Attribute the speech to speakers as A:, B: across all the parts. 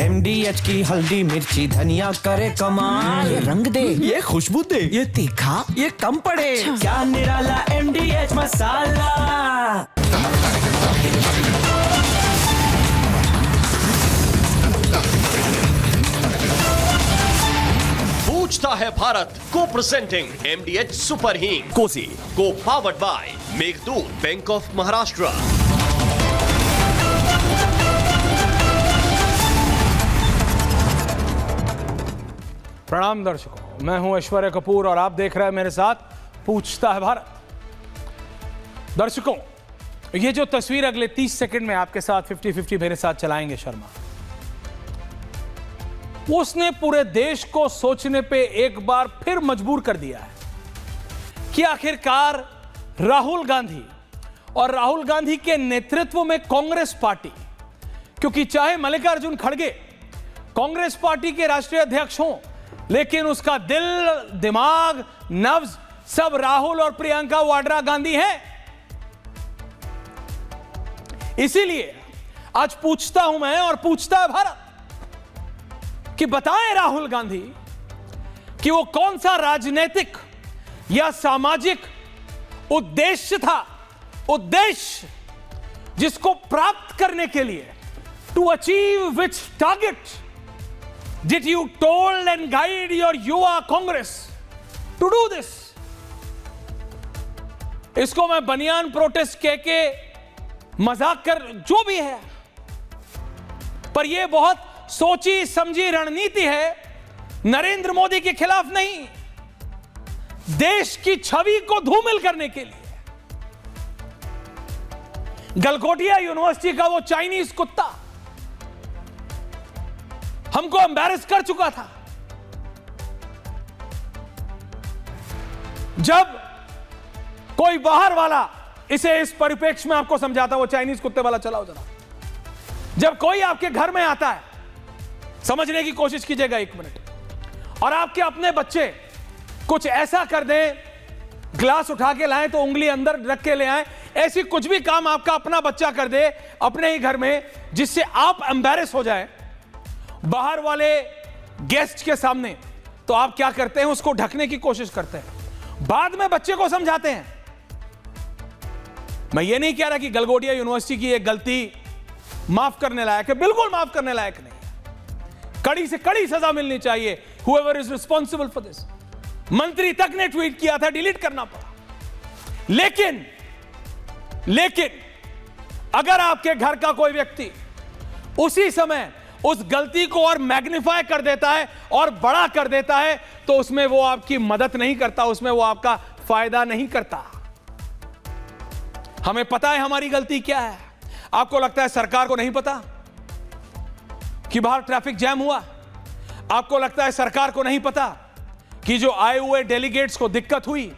A: MDH की हल्दी मिर्ची धनिया करे कमाल।
B: ये रंग दे,
A: ये खुशबू दे,
B: ये तीखा,
A: ये कम पड़े। क्या निराला MDH मसाला।
C: पूछता है भारत को प्रेजेंटिंग MDH सुपर हींग कोसी को powered by Meghdoot bank of Maharashtra.
D: प्रणाम दर्शकों, मैं हूं ऐश्वर्या कपूर और आप देख रहे हैं मेरे साथ पूछता है भारत। दर्शकों, ये जो तस्वीर अगले 30 सेकंड में आपके साथ 50-50 मेरे साथ चलाएंगे शर्मा, उसने पूरे देश को सोचने पे एक बार फिर मजबूर कर दिया है कि आखिरकार राहुल गांधी और राहुल गांधी के नेतृत्व में कांग्रेस पार्टी, क्योंकि चाहे मल्लिकार्जुन खड़गे कांग्रेस पार्टी के राष्ट्रीय अध्यक्ष हों, लेकिन उसका दिल, दिमाग, नब्ज सब राहुल और प्रियंका वाड्रा गांधी हैं। इसीलिए आज पूछता हूं मैं और पूछता है भारत कि बताएं राहुल गांधी कि वो कौन सा राजनीतिक या सामाजिक उद्देश्य था, उद्देश्य जिसको प्राप्त करने के लिए, to achieve which target did you told and guide your युवा कांग्रेस to do this? इसको मैं बनियान प्रोटेस्ट कह के मजाक कर जो भी है, पर यह बहुत सोची समझी रणनीति है, नरेंद्र मोदी के खिलाफ नहीं, देश की छवि को धूमिल करने के लिए। गलगोटिया यूनिवर्सिटी का वो चाइनीज कुत्ता हमको एम्बैरेस कर चुका था। जब कोई बाहर वाला इसे इस परिप्रेक्ष्य में आपको समझाता, वो चाइनीज कुत्ते वाला चलाओ जरा, जब कोई आपके घर में आता है, समझने की कोशिश कीजिएगा 1 मिनट, और आपके अपने बच्चे कुछ ऐसा कर दें, ग्लास उठा के लाएं तो उंगली अंदर रख के ले आएं, ऐसी कुछ भी काम आपका अपना बच्चा कर दे अपने ही घर में, जिससे आप एम्बैरेस हो जाएं बाहर वाले गेस्ट के सामने, तो आप क्या करते हैं? उसको ढकने की कोशिश करते हैं, बाद में बच्चे को समझाते हैं। मैं ये नहीं कह रहा कि गलगोटिया यूनिवर्सिटी की एक गलती माफ करने लायक है, बिल्कुल माफ करने लायक नहीं है, कड़ी से कड़ी सजा मिलनी चाहिए whoever is responsible for this। मंत्री तक ने ट्वीट किया था, डिलीट करना पड़ा। लेकिन अगर आपके घर का कोई व्यक्ति उसी समय उस गलती को और मैग्नीफाई कर देता है और बड़ा कर देता है, तो उसमें वो आपकी मदद नहीं करता, उसमें वो आपका फायदा नहीं करता। हमें पता है हमारी गलती क्या है। आपको लगता है सरकार को नहीं पता कि बाहर ट्रैफिक जैम हुआ? आपको लगता है सरकार को नहीं पता कि जो आए हुए डेलीगेट्स को दिक्कत हुई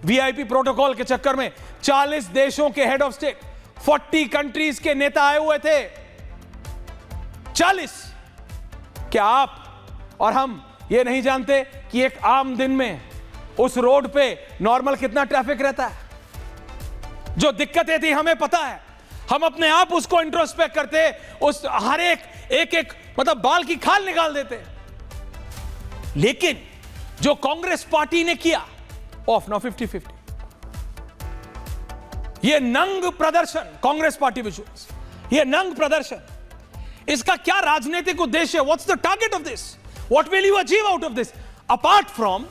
D: वीआईपी प्रोटोकॉल के चक्कर में? 40 देशों के हेड ऑफ स्टेट, 40 कंट्रीज के नेता आए हुए थे, 40। क्या आप और हम ये नहीं जानते कि एक आम दिन में उस रोड पे नॉर्मल कितना ट्रैफिक रहता है? जो दिक्कतें थी हमें पता है, हम अपने आप उसको इंट्रोस्पेक्ट करते, उस हर एक मतलब बाल की खाल निकाल देते। लेकिन जो कांग्रेस पार्टी ने किया, ऑफ नाउ 50-50, ये नंग प्रदर्शन, कांग्रेस पार्टी विजुअल्स, ये नंग प्रदर्शन, इसका क्या राजनीतिक उद्देश्य है? What's the target of this? What will you achieve out of this? Apart from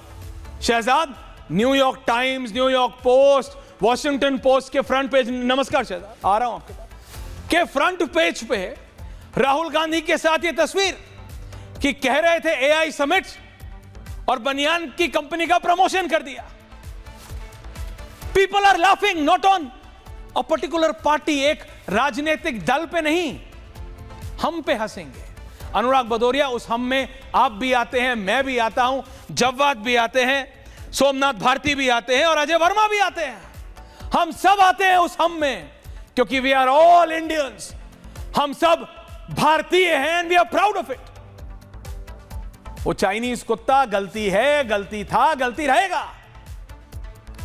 D: Shehzad, New York Times, New York Post, Washington Post के फ्रंट पेज, नमस्कार शहजाद, आ रहा हूं आपके पास, के फ्रंट पेज पे राहुल गांधी के साथ ये तस्वीर कि कह रहे थे एआई समिट और बनियान की कंपनी का प्रमोशन कर दिया। People are laughing not on a particular party, एक राजनीतिक दल पे नहीं, हम पे हंसेंगे। अनुराग भदौरिया, उस हम में आप भी आते हैं, मैं भी आता हूं, जव्वाद भी आते हैं, सोमनाथ भारती भी आते हैं और अजय वर्मा भी आते हैं। हम सब आते हैं उस हम में, क्योंकि वी आर ऑल इंडियंस, हम सब भारतीय हैं and we are proud of it. वो चाइनीज कुत्ता गलती है, गलती था, गलती रहेगा।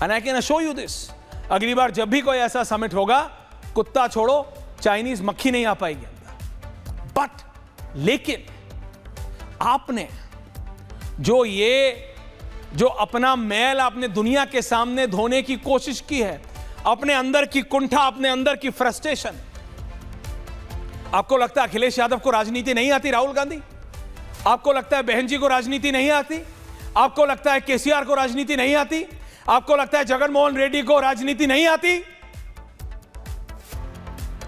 D: And I can assure you this, अगली बार जब भी कोई ऐसा समिट होगा, कुत्ता छोड़ो चाइनीज मक्खी नहीं आ पाएगी अंदर। बट लेकिन आपने जो अपना मैल आपने दुनिया के सामने धोने की कोशिश की है, अपने अंदर की कुंठा, अपने अंदर की फ्रस्ट्रेशन, आपको लगता है अखिलेश यादव को राजनीति नहीं आती? राहुल गांधी, आपको लगता है बहन जी को राजनीति नहीं आती? आपको लगता है केसीआर को राजनीति नहीं आती? आपको लगता है जगनमोहन रेड्डी को राजनीति नहीं आती?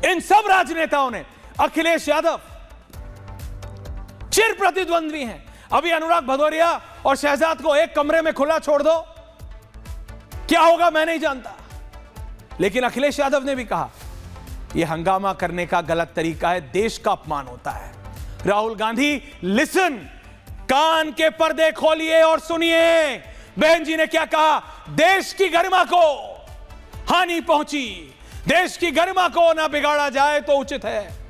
D: इन सब राजनेताओं ने, अखिलेश यादव चिर प्रतिद्वंद्वी हैं। अभी अनुराग भदौरिया और शहजाद को एक कमरे में खुला छोड़ दो, क्या होगा मैं नहीं जानता। लेकिन अखिलेश यादव ने भी कहा यह हंगामा करने का गलत तरीका है, देश का अपमान होता है। राहुल गांधी, लिसन, कान के पर्दे खोलिए और सुनिए, बहन जी ने क्या कहा। देश की गरिमा को हानि पहुंची, देश की गरिमा को ना बिगाड़ा जाए तो उचित है।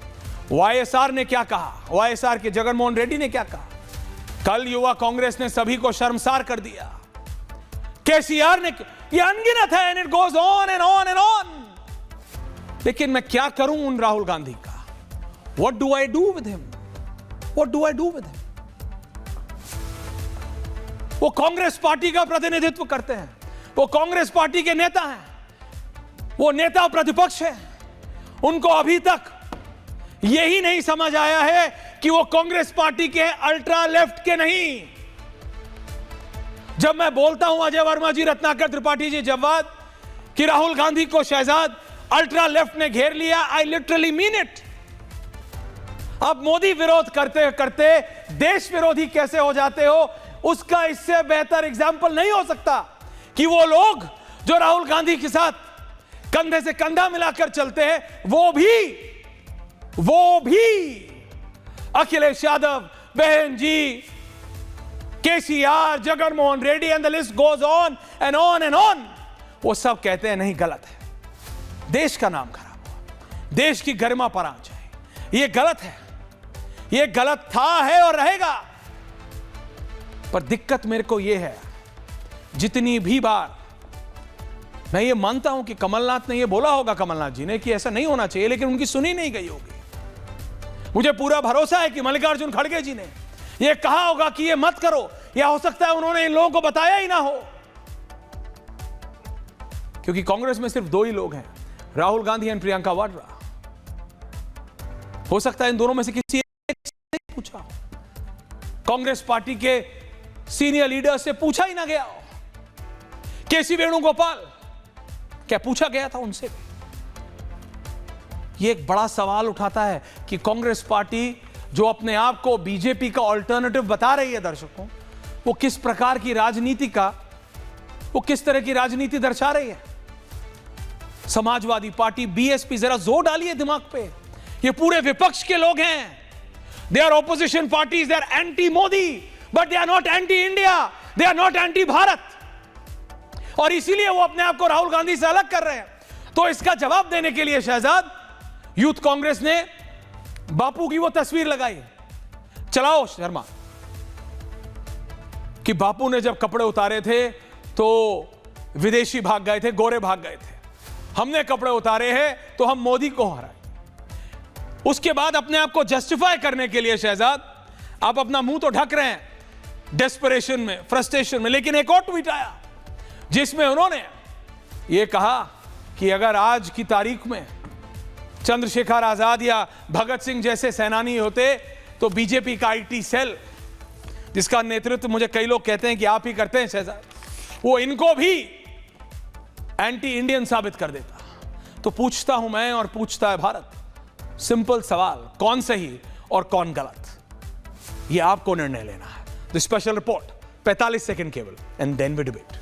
D: वाईएसआर ने क्या कहा, वाईएसआर के जगनमोहन रेड्डी ने क्या कहा, कल युवा कांग्रेस ने सभी को शर्मसार कर दिया। केसीआर ने, ये अनगिनत है, and it goes on and on and on. लेकिन मैं क्या करूं उन राहुल गांधी का? What do I do with him? What do I do with him? वो कांग्रेस पार्टी का प्रतिनिधित्व करते हैं, वो कांग्रेस पार्टी के नेता हैं, वो नेता प्रतिपक्ष है। उनको अभी तक यही नहीं समझ आया है कि वो कांग्रेस पार्टी के अल्ट्रा लेफ्ट के नहीं। जब मैं बोलता हूं अजय वर्मा जी, रत्नाकर त्रिपाठी जी, जवाब कि राहुल गांधी को शहजाद अल्ट्रा लेफ्ट ने घेर लिया, आई लिटरली मीन इट। अब मोदी विरोध करते करते देश विरोधी कैसे हो जाते हो, उसका इससे बेहतर एग्जाम्पल नहीं हो सकता कि वो लोग जो राहुल गांधी के साथ कंधे से कंधा मिलाकर चलते हैं, वो भी अखिलेश यादव, बहन जी, KCR, Jaganmohan Reddy, and the list goes on and on and on, वो सब कहते हैं नहीं, गलत है, देश का नाम खराब हुआ, देश की गरिमा पर आ जाए, ये गलत है, ये गलत था, है और रहेगा। पर दिक्कत मेरे को ये है, जितनी भी बार मैं ये मानता हूं कि कमलनाथ ने ये बोला होगा, कमलनाथ जी ने, कि ऐसा नहीं होना चाहिए, लेकिन उनकी सुनी नहीं गई होगी। मुझे पूरा भरोसा है कि मल्लिकार्जुन खड़गे जी ने ये कहा होगा कि ये मत करो, या हो सकता है उन्होंने इन लोगों को बताया ही ना हो, क्योंकि कांग्रेस में सिर्फ दो ही लोग हैं, राहुल गांधी एंड प्रियंका वाड्रा। हो सकता है इन दोनों में से किसी एक से पूछा हो, कांग्रेस पार्टी के सीनियर लीडर से पूछा ही ना गया हो। केसी वेणुगोपाल, क्या पूछा गया था उनसे भी? ये एक बड़ा सवाल उठाता है कि कांग्रेस पार्टी जो अपने आप को बीजेपी का ऑल्टरनेटिव बता रही है दर्शकों, वो किस प्रकार की राजनीति का, वो किस तरह की राजनीति दर्शा रही है। समाजवादी पार्टी, बीएसपी, जरा जोर डालिए दिमाग पे, ये पूरे विपक्ष के लोग हैं। They are opposition parties, they are anti Modi, but they are not anti India, they are not anti Bharat, और इसीलिए वो अपने आप को राहुल गांधी से अलग कर रहे हैं। तो इसका जवाब देने के लिए शहजाद, यूथ कांग्रेस ने बापू की वो तस्वीर लगाई, चलाओ शर्मा, कि बापू ने जब कपड़े उतारे थे तो विदेशी भाग गए थे, गोरे भाग गए थे, हमने कपड़े उतारे हैं तो हम मोदी को हराए। उसके बाद अपने आप को जस्टिफाई करने के लिए शहजाद आप अपना मुंह तो ढक रहे हैं डेस्परेशन में, फ्रस्ट्रेशन में, लेकिन एक और ट्वीट आया जिसमें उन्होंने ये कहा कि अगर आज की तारीख में चंद्रशेखर आजाद या भगत सिंह जैसे सेनानी होते तो बीजेपी का आईटी सेल, जिसका नेतृत्व मुझे कई लोग कहते हैं कि आप ही करते हैं शहजाद, वो इनको भी एंटी इंडियन साबित कर देता। तो पूछता हूं मैं और पूछता है भारत, सिंपल सवाल, कौन सही और कौन गलत, ये आपको निर्णय लेना है। द स्पेशल रिपोर्ट 45 सेकंड केवल, and then we debate.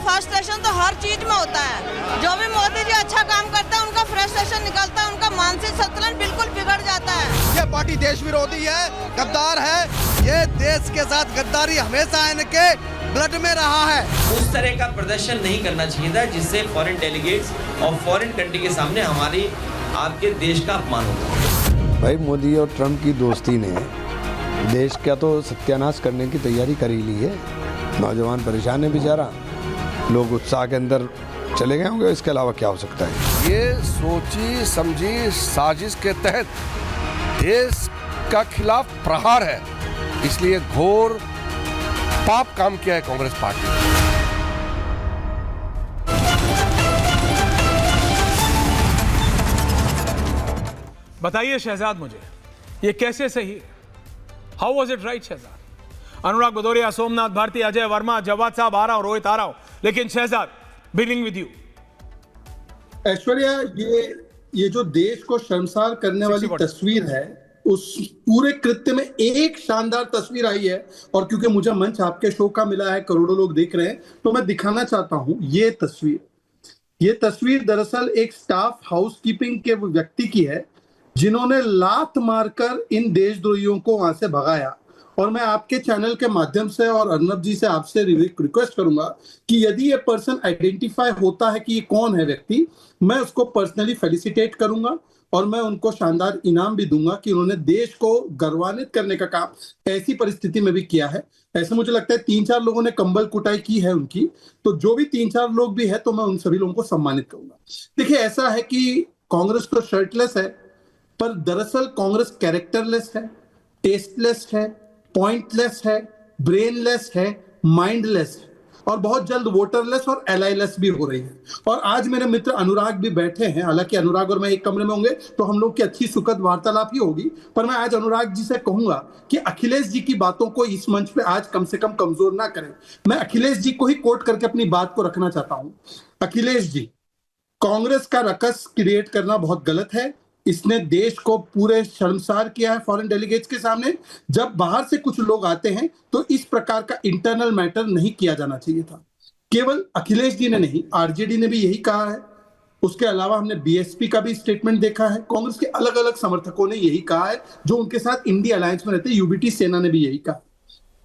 B: Frustration तो हर चीज में होता है। जो भी मोदी जी अच्छा काम करते हैं उनका फ्रस्ट्रेशन निकलता है, उनका मानसिक संतुलन बिल्कुल बिगड़ जाता है।
E: ये पार्टी देश विरोधी है, गद्दार है, ये देश के साथ गद्दारी हमेशा इनके ब्लड में रहा है।
F: उस तरह का प्रदर्शन नहीं करना चाहिए था जिससे फॉरेन डेलीगेट्स और फॉरेन कंट्री के सामने हमारी आपके देश का अपमान होगा।
G: भाई मोदी और ट्रम्प की दोस्ती ने देश का तो सत्यानाश करने की तैयारी कर ही ली है।
E: नौजवान परेशान है बेचारा, लोग उत्साह के अंदर चले गए होंगे, इसके अलावा क्या हो सकता है। ये सोची समझी साजिश के तहत देश का खिलाफ प्रहार है, इसलिए घोर पाप काम किया है कांग्रेस पार्टी ने।
D: बताइए शहजाद, मुझे ये कैसे सही है? How was it right Shehzad? Anurag Bhadauria, Somnath Bharti, Ajay Verma, Jawad साहब आ रहा हूं, रोहित आ रहा हूं, लेकिन Shehzad beginning with you.
G: Aishwarya, ये जो देश को शर्मसार करने वाली तस्वीर है, उस पूरे कृत्य में एक शानदार तस्वीर आई है, और क्योंकि मुझे मंच आपके शो का मिला है, करोड़ों लोग देख रहे हैं, तो मैं दिखाना चाहता हूं ये तस्वीर दरअसल एक स्टाफ हाउसकीपिंग के व्यक्ति की है, जिन्होंने लात मारकर इन देशद्रोहियों को वहां से भगाया। और मैं आपके चैनल के माध्यम से और अर्नब जी से आपसे रिक्वेस्ट करूंगा कि यदि ये पर्सन आइडेंटिफाई होता है कि ये कौन है व्यक्ति, मैं उसको पर्सनली फेलिसिटेट करूंगा और मैं उनको शानदार इनाम भी दूंगा कि उन्होंने देश को गौरवान्वित करने का काम ऐसी परिस्थिति में भी किया है। ऐसे मुझे लगता है 3-4 लोगों ने कंबल कुटाई की है उनकी, तो जो भी 3-4 लोग भी है, तो मैं उन सभी लोगों को सम्मानित करूंगा। देखिए, ऐसा है कि कांग्रेस तो शर्टलेस है, पर दरअसल कांग्रेस कैरेक्टरलेस है, टेस्टलेस है, पॉइंटलेस है, ब्रेनलेस है, माइंडलेस है, और बहुत जल्द वोटरलेस और एलाइलेस भी हो रही है। और आज मेरे मित्र अनुराग भी बैठे हैं, हालांकि अनुराग और मैं एक कमरे में होंगे तो हम लोग की अच्छी सुखद वार्तालाप ही होगी, पर मैं आज अनुराग जी से कहूंगा कि अखिलेश जी की बातों को इस मंच पे आज कम से कम कमजोर ना करें। मैं अखिलेश जी को ही कोट करके अपनी बात को रखना चाहता हूं। अखिलेश जी, कांग्रेस का रकस क्रिएट करना बहुत गलत है। इसने देश को पूरे शर्मसार किया है फॉरेन डेलीगेट्स के सामने। जब बाहर से कुछ लोग आते हैं तो इस प्रकार का इंटरनल मैटर नहीं किया जाना चाहिए था। केवल अखिलेश जी ने नहीं, आरजेडी ने भी यही कहा है। उसके अलावा हमने बीएसपी का भी स्टेटमेंट देखा है, कांग्रेस के अलग अलग समर्थकों ने यही कहा है, जो उनके साथ इंडिया अलायंस में रहते यूबीटी सेना ने भी यही कहा।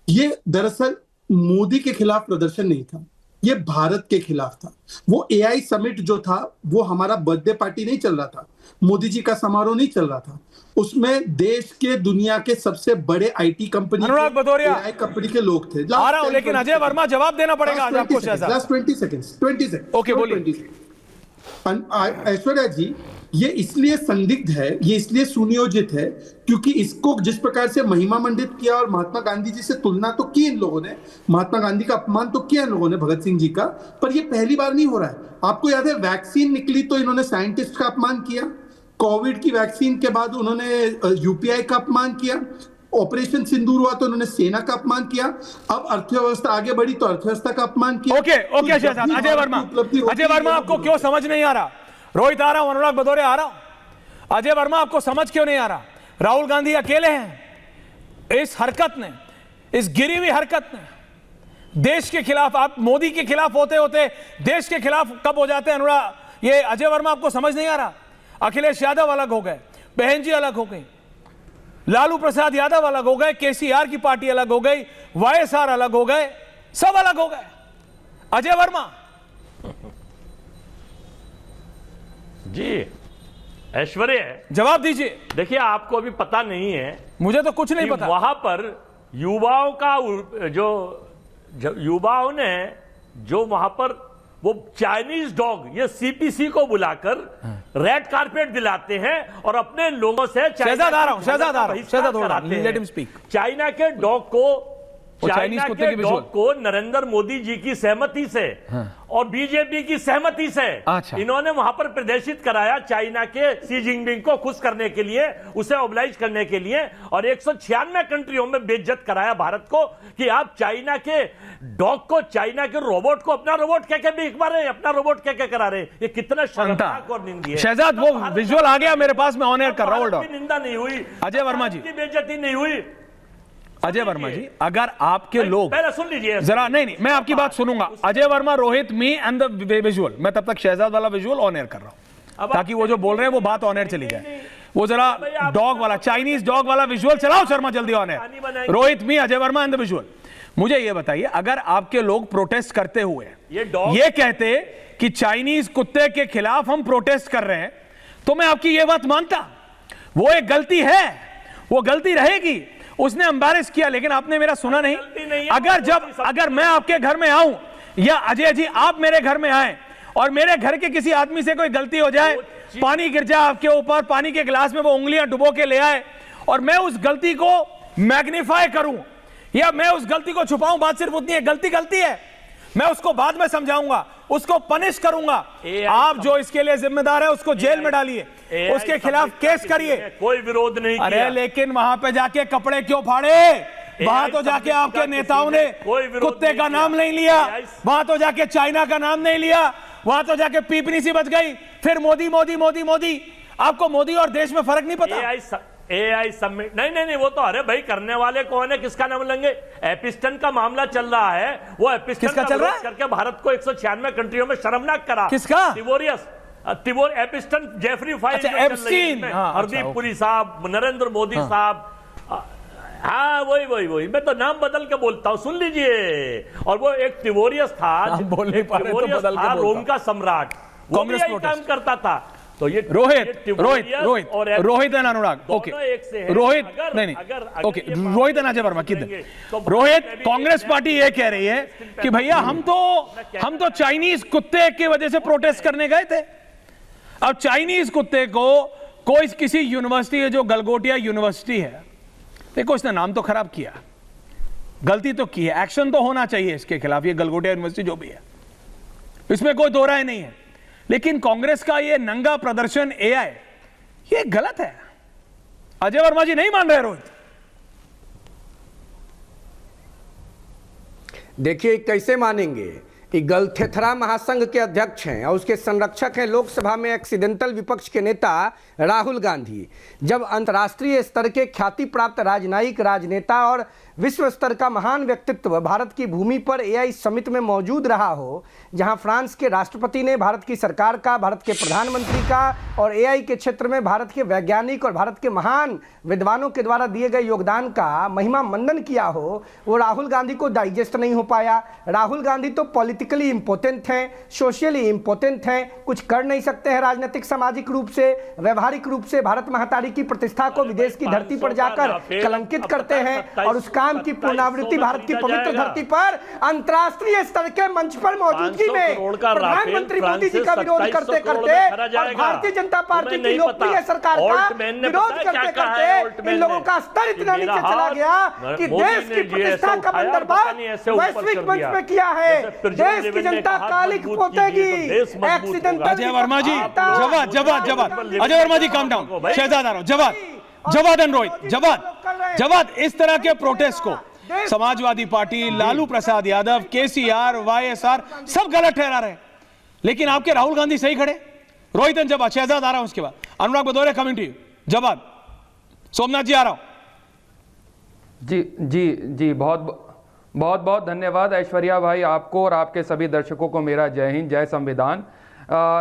G: ये दरअसल मोदी के खिलाफ प्रदर्शन नहीं था, ये भारत के खिलाफ था। वो एआई समिट जो था, वो हमारा बर्थडे पार्टी नहीं चल रहा था, मोदी जी का समारोह नहीं चल रहा था। उसमें देश के दुनिया के सबसे बड़े IT company,
D: Anurag Bhadauria,
G: AI company के लोग थे।
D: आ रहा हूं, लेकिन अजय वर्मा जवाब देना पड़ेगा आज आपको शहजाद।
G: Last 20 second.
D: ओके, बोलिए।
G: ऐश्वर्या जी, ये इसलिए संदिग्ध है, ये इसलिए सुनियोजित है, क्योंकि इसको जिस प्रकार से महिमा मंडित किया और महात्मा गांधी जी से तुलना तो की इन लोगों ने, महात्मा गांधी का अपमान तो किया इन लोगों ने, भगत सिंह जी का, पर ये पहली बार नहीं हो रहा है। आपको याद है, वैक्सीन निकली तो इन्होंने साइंटिस्ट का अपमान किया, कोविड की वैक्सीन के बाद उन्होंने यूपीआई का अपमान किया, ऑपरेशन सिंदूर हुआ तो उन्होंने सेना का अपमान किया, अब अर्थव्यवस्था आगे बढ़ी तो अर्थव्यवस्था का अपमान किया।
D: ओके शहजाद, अजय वर्मा आपको क्यों समझ नहीं आ रहा? रोहित आ रहा हूं, अनुराग भदौरिया आ रहा हूं। अजय वर्मा आपको समझ क्यों नहीं आ रहा? राहुल गांधी अकेले हैं इस हरकत ने, इस गिरी हुई हरकत ने देश के खिलाफ। आप मोदी के खिलाफ होते होते देश के खिलाफ कब हो जाते हैं अनुराग? ये अजय वर्मा आपको समझ नहीं आ रहा? अखिलेश यादव अलग हो गए, बहन जी अलग हो गई, लालू प्रसाद यादव अलग हो गए, केसीआर की पार्टी अलग हो गई, वाईएसआर अलग हो गए, सब अलग हो गए। अजय वर्मा
H: जी, ऐश्वर्य
D: जवाब दीजिए।
H: देखिए, आपको अभी पता नहीं है,
D: मुझे तो कुछ नहीं पता।
H: वहां पर युवाओं का जो युवाओं ने जो वहां पर वो चाइनीज डॉग, ये सीपीसी को बुलाकर रेड कारपेट दिलाते हैं और अपने लोगों से
D: शहजाद आ रहा हूं, लेट हिम स्पीक।
H: चाइना के डॉग को नरेंद्र मोदी जी की सहमति से और बीजेपी की सहमति से इन्होंने वहां पर प्रदर्शित कराया, चाइना के शी जिनपिंग को खुश करने के लिए, उसे ऑब्लाइज करने के लिए, और 196 कंट्रियों में बेइज्जत कराया भारत को कि आप चाइना के डॉग को, चाइना के रोबोट को अपना रोबोट कह के भीख मार रहे हैं, अपना रोबोट कह के करा रहे हैं। ये कितना शर्मनाक और निंदनीय है।
D: शहजाद, वो विजुअल आ गया मेरे पास, मैं ऑन एयर कर रहा हूं।
H: निंदा नहीं हुई,
D: अजय वर्मा जी
H: की बेइज्जती नहीं हुई।
D: अजय वर्मा जी, अगर आपके लोग
H: पहले सुन लीजिए
D: जरा, नहीं, मैं आपकी बात सुनूंगा। Ajay Verma, Rohit, me and the visual, मैं तब तक शहजाद वाला विजुअल ऑन एयर कर रहा हूं, ताकि वो जो बोल रहे हैं वो बात ऑन एयर चली जाए। वो जरा डॉग वाला, चाइनीज डॉग वाला विजुअल चलाओ शर्मा, जल्दी on air. Rohit, me, Ajay Verma and the visual. मुझे ये बताइए, अगर आपके लोग प्रोटेस्ट करते हुए ये कहते कि चाइनीज कुत्ते के खिलाफ हम प्रोटेस्ट कर रहे हैं, तो मैं आपकी ये बात मानता। वो एक गलती है, वो गलती रहेगी, उसने एम्बैरेस किया, लेकिन आपने मेरा सुना नहीं।
H: नहीं है,
D: अगर मैं आपके घर में आऊं या अजय जी आप मेरे घर में आए और मेरे घर के किसी आदमी से कोई गलती हो जाए, पानी गिर जाए आपके ऊपर, पानी के गिलास में वो उंगलियां डुबो के ले आए और मैं उस गलती को मैग्नीफाई करूं या मैं उस गलती को छुपाऊं, बात सिर्फ उतनी है, गलती गलती है, मैं उसको बाद में समझाऊंगा, उसको पनिश करूंगा। आप जो इसके लिए जिम्मेदार है उसको जेल में डालिए, उसके खिलाफ केस करिए,
H: कोई विरोध नहीं किया।
D: अरे लेकिन वहां पे जाके कपड़े क्यों फाड़े? वहां तो जाके आपके नेताओं ने कुत्ते का नाम नहीं लिया, वहां तो जाके चाइना का नाम नहीं लिया, वहां तो जाके पीपनी सी बच गई, फिर मोदी मोदी मोदी मोदी। आपको मोदी और देश में फर्क नहीं पता?
H: एआई समिट नहीं, वो तो अरे भाई करने वाले कौन है, किसका नाम लेंगे? एपिस्टन का मामला चल रहा है, वो एपिस्टन
D: किसका चल रहा है?
H: करके भारत को 196 कंट्रियों में शर्मनाक करा।
D: किसका?
H: एपिस्टन जेफरी फाइल
D: अच्छा, एप्स्टीन।
H: हरदीप पुरी साहब, नरेंद्र मोदी साहब, हाँ वही मैं तो नाम बदल के बोलता हूँ, सुन लीजिए। और वो एक तिवोरियस था, रोम का सम्राट, वो भी यही काम करता था। तो ये
D: Rohit and Anurag, okay, Rohit नहीं, ओके, रोहित एंड अजय वर्मा किधर? रोहित, कांग्रेस पार्टी ये कह रही है कि भैया हम तो चाइनीज कुत्ते की वजह से प्रोटेस्ट करने गए थे। अब चाइनीज कुत्ते को कोई किसी यूनिवर्सिटी है, जो गलगोटिया यूनिवर्सिटी है, देखो इसने नाम तो खराब किया, गलती तो की है, एक्शन तो होना चाहिए इसके खिलाफ, ये गलगोटिया यूनिवर्सिटी जो भी है, इसमें कोई दो राय नहीं है। लेकिन कांग्रेस का ये नंगा प्रदर्शन एआई, ये गलत है। अजय वर्मा जी नहीं मान रहे रोहित?
I: देखिए कैसे मानेंगे, कि गलथेथरा महासंघ के अध्यक्ष हैं और उसके संरक्षक हैं लोकसभा में एक्सीडेंटल विपक्ष के नेता राहुल गांधी। जब अंतर्राष्ट्रीय स्तर के ख्याति प्राप्त राजनयिक राजनेता और विश्व स्तर का महान व्यक्तित्व भारत की भूमि पर एआई समिट में मौजूद रहा हो, जहां फ्रांस के राष्ट्रपति ने भारत की सरकार का, भारत के प्रधानमंत्री का और एआई के क्षेत्र में भारत के वैज्ञानिक और भारत के महान विद्वानों के द्वारा दिए गए योगदान का महिमा मंडन किया हो, वो राहुल गांधी को डाइजेस्ट नहीं हो पाया। राहुल गांधी तो पॉलिटिकली इंपोर्टेंट हैं, सोशली इंपोर्टेंट हैं, कुछ कर नहीं सकते हैं राजनीतिक सामाजिक रूप से, व्यवहारिक रूप से भारत महातारी की प्रतिष्ठा को विदेश की धरती पर जाकर कलंकित करते हैं और उस काम की पुनरावृत्ति भारत की पवित्र धरती पर अंतर्राष्ट्रीय स्तर के मंच पर मौजूदगी में प्रधानमंत्री मोदी जी का विरोध करते करते और भारतीय जनता पार्टी की लोकप्रिय सरकार का विरोध करते करते इन लोगों का स्तर इतना नीचे चला गया कि देश की प्रतिष्ठा का बंदरबाद वैश्विक मंच पे किया है। देश की जनता काली पोतेगी। एक्सीडेंटल
D: अजय वर्मा जी, जवाब अजय वर्मा जी काम डाउन, शहजाद आ रहा हूं, जवाद एंड रोहित, जवाद इस तरह के प्रोटेस्ट को समाजवादी पार्टी, लालू प्रसाद यादव, केसीआर, वाईएसआर सब गलत ठहरा रहे, लेकिन आपके राहुल गांधी सही खड़े। रोहित एंड जवाद, शहजाद आ रहा हूं, उसके बाद Anurag Bhadauria coming to you, Jawad, Somnath ji आ रहा हूं।
J: जी बहुत धन्यवाद ऐश्वर्या भाई, आपको और आपके सभी दर्शकों को मेरा जय हिंद, जय संविधान।